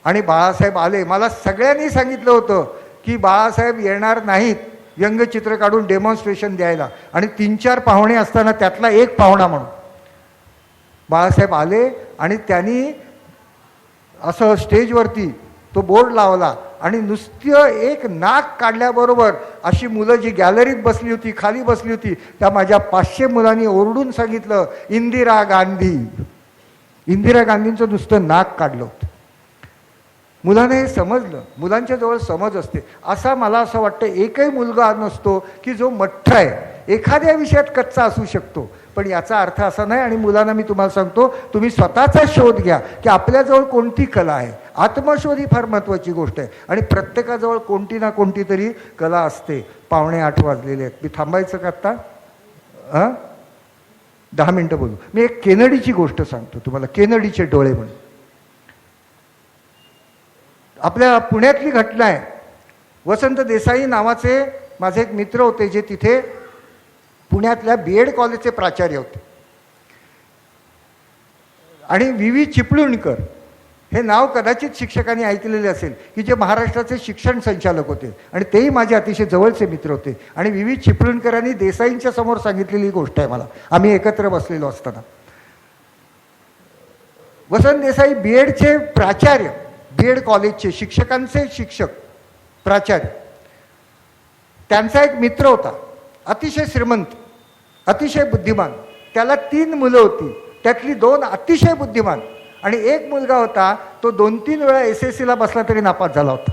आणि बाळासाहेब आले. मला सगळ्यांनी सांगितलं होतं की बाळासाहेब येणार नाहीत व्यंगचित्र काढून डेमॉन्स्ट्रेशन द्यायला, आणि 3-4 पाहुणे असताना त्यातला एक पाहुणा म्हणून बाळासाहेब आले. आणि त्यांनी असं स्टेजवरती तो बोर्ड लावला आणि नुसतं एक नाक काढल्याबरोबर अशी मुलं जी गॅलरीत बसली होती, खाली बसली होती, त्या माझ्या 500 मुलांनी ओरडून सांगितलं इंदिरा गांधी. इंदिरा गांधींचं नुसतं नाक काढलं होतं. मुलाने हे समजलं, मुलांच्या जवळ समज असते. असा मला असं वाटतं एकही मुलगा नसतो की जो मठ्ठ आहे, एखाद्या विषयात कच्चा असू शकतो, पण याचा अर्थ असा नाही. आणि मुलांना मी तुम्हाला सांगतो, तुम्ही स्वतःचा शोध घ्या की आपल्याजवळ कोणती कला आहे. आत्मशोध ही फार महत्त्वाची गोष्ट आहे आणि प्रत्येकाजवळ कोणती ना कोणती तरी कला असते. 7:45 वाजलेले आहेत, मी थांबायचं का आत्ता? 10 मिनटं बोलू. मी एक केनडीची गोष्ट सांगतो तुम्हाला, केनडीचे डोळे म्हणून. आपल्या पुण्यातली घटना आहे. वसंत देसाई नावाचे माझे एक मित्र होते जे तिथे पुण्यातल्या BEd कॉलेजचे प्राचार्य होते. आणि VV चिपळूणकर हे नाव कदाचित शिक्षकांनी ऐकलेले असेल, की जे महाराष्ट्राचे शिक्षण संचालक होते आणि तेही माझे अतिशय जवळचे मित्र होते. आणि VV चिपळूणकरांनी देसाईंच्या समोर सांगितलेली गोष्ट आहे मला, आम्ही एकत्र बसलेलो असताना. वसंत देसाई BEdचे प्राचार्य, BEd कॉलेजचे शिक्षकांचे शिक्षक प्राचार्य, त्यांचा एक मित्र होता अतिशय श्रीमंत, अतिशय बुद्धिमान. त्याला 3 मुलं होती, त्यातली 2 अतिशय बुद्धिमान आणि एक मुलगा होता तो 2-3 वेळा SSCला बसला तरी नापास झाला होता.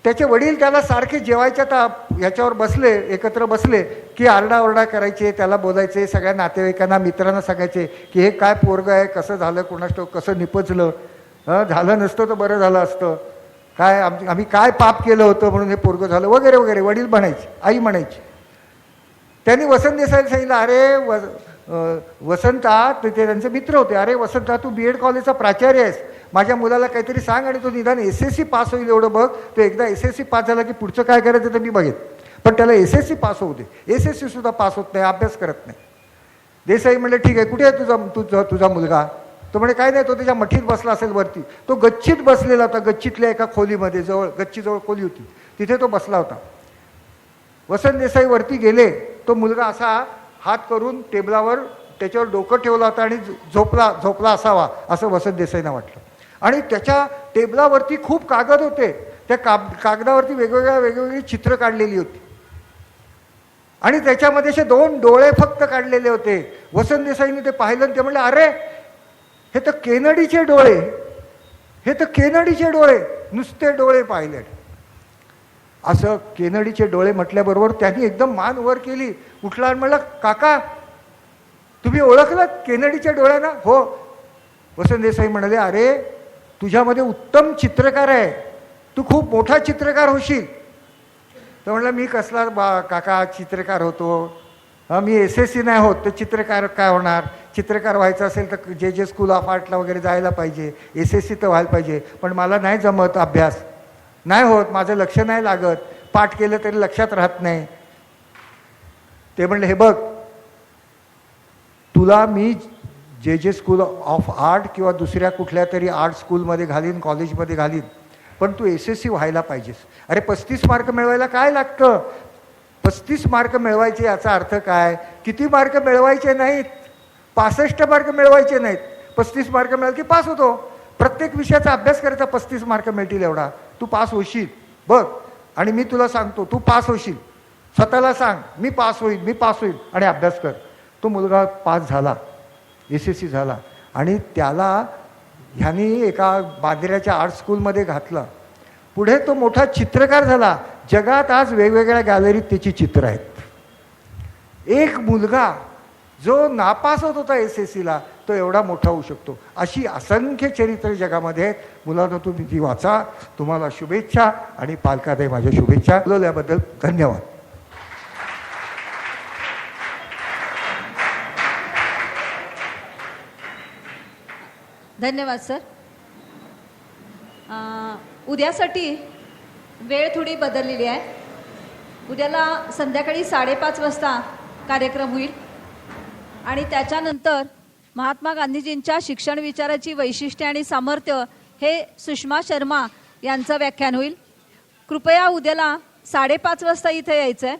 त्याचे वडील त्याला सारखे जेवायच्या ह्याच्यावर बसले, एकत्र बसले की आरडाओरडा करायचे, त्याला बोलायचे, सगळ्या नातेवाईकांना मित्रांना सांगायचे की हे काय पोरगं आहे, कसं झालं कोणास ठाऊक, कसं निपजलं, झालं नसतं तर बरं झालं असतं, काय आम्ही काय पाप केलं होतं म्हणून हे पोरगं झालं वगैरे वगैरे वडील म्हणायचे, आई म्हणायची. त्यांनी वसंत देसाईला सांगितलं, अरे वसंता, ते त्यांचे मित्र होते, अरे वसंता तू BEd कॉलेजचा प्राचार्य आहेस, माझ्या मुलाला काहीतरी सांग आणि तो निदान SSC पास होईल एवढं बघ. तो एकदा SSC पास झाला की पुढचं काय करायचं तर मी बघेन, पण त्याला SSC पास होऊ दे. SSC सुद्धा पास होत नाही, अभ्यास करत नाही. देसाई म्हणले ठीक आहे, कुठे आहे तुझा मुलगा? तो म्हणे काय नाही, तो त्याच्या मठीत बसला असेल वरती. तो गच्चीत बसलेला होता, गच्चीतल्या एका खोलीमध्ये, गच्चीजवळ खोली होती, तिथे तो बसला होता. वसंत देसाई वरती गेले, तो मुलगा असा हात करून टेबलावर त्याच्यावर डोकं ठेवला होता आणि झोपला असावा असं वसंत देसाईंना वाटलं. आणि त्याच्या टेबलावरती खूप कागद होते, त्या कागदावरती वेगवेगळी चित्र काढलेली होती आणि त्याच्यामध्ये असे 2 डोळे फक्त काढलेले होते. वसंत देसाईंनी ते पाहिलं आणि ते म्हणले, अरे हे तर केनडीचे डोळे, हे तर केनडीचे डोळे, नुसते डोळे पाहिले. असं केनडीचे डोळे म्हटल्याबरोबर त्यांनी एकदम मान वर केली, उठला आणि म्हणला, काका तुम्ही ओळखलं केनडीच्या डोळ्यांना? हो. वसंत देसाई म्हणाले, अरे तुझ्यामध्ये उत्तम चित्रकार आहे, तू खूप मोठा चित्रकार होशील. तर म्हणलं, मी कसला काका चित्रकार होतो, मी SSC नाही होत तर चित्रकार काय होणार? चित्रकार व्हायचं असेल तर जे स्कूल ऑफ आर्टला वगैरे जायला पाहिजे, SSC तर व्हायला पाहिजे, पण मला नाही जमत, अभ्यास नाही होत, माझं लक्ष नाही लागत, पाठ केलं तरी लक्षात राहत नाही. ते म्हणले, हे बघ तुला मी जे स्कूल ऑफ आर्ट किंवा दुसऱ्या कुठल्या तरी आर्ट स्कूलमध्ये घालीन, कॉलेजमध्ये घालीन, पण तू SSC व्हायला पाहिजेस. अरे 35 मार्क मिळवायला काय लागतं? 35 मार्क मिळवायचे याचा अर्थ काय? किती मार्क मिळवायचे नाहीत, 65 मार्क मिळवायचे नाहीत, 35 मार्क मिळाले की पास होतो. प्रत्येक विषयाचा अभ्यास करायचा, 35 मार्क मिळतील एवढा, तू पास होशील बघ. आणि मी तुला सांगतो तू पास होशील, स्वतःला सांग मी पास होईल आणि अभ्यास कर. तो मुलगा पास झाला, SSC झाला आणि त्याला ह्यांनी एका बांद्र्याच्या आर्ट स्कूलमध्ये घातलं. पुढे तो मोठा चित्रकार झाला. जगात आज वेगवेगळ्या गॅलरीत त्याची चित्र आहेत. एक मुलगा जो नापास होत होता SSCला तो एवढा मोठा होऊ शकतो. अशी असंख्य चरित्र जगामध्ये आहेत. मुलांना तुम्ही ती वाचा. तुम्हाला शुभेच्छा आणि पालकांनाही माझ्या शुभेच्छा. बोलवल्याबद्दल धन्यवाद. धन्यवाद सर. उद्यासाठी वेळ थोडी बदललेली आहे. उद्याला संध्याकाळी 5:30 वाजता कार्यक्रम होईल आणि त्याच्यानंतर महात्मा गांधीजींच्या शिक्षण विचाराची वैशिष्ट्ये आणि सामर्थ्य हे सुषमा शर्मा यांचं व्याख्यान होईल. कृपया उद्याला 5:30 वाजता इथे यायचं आहे.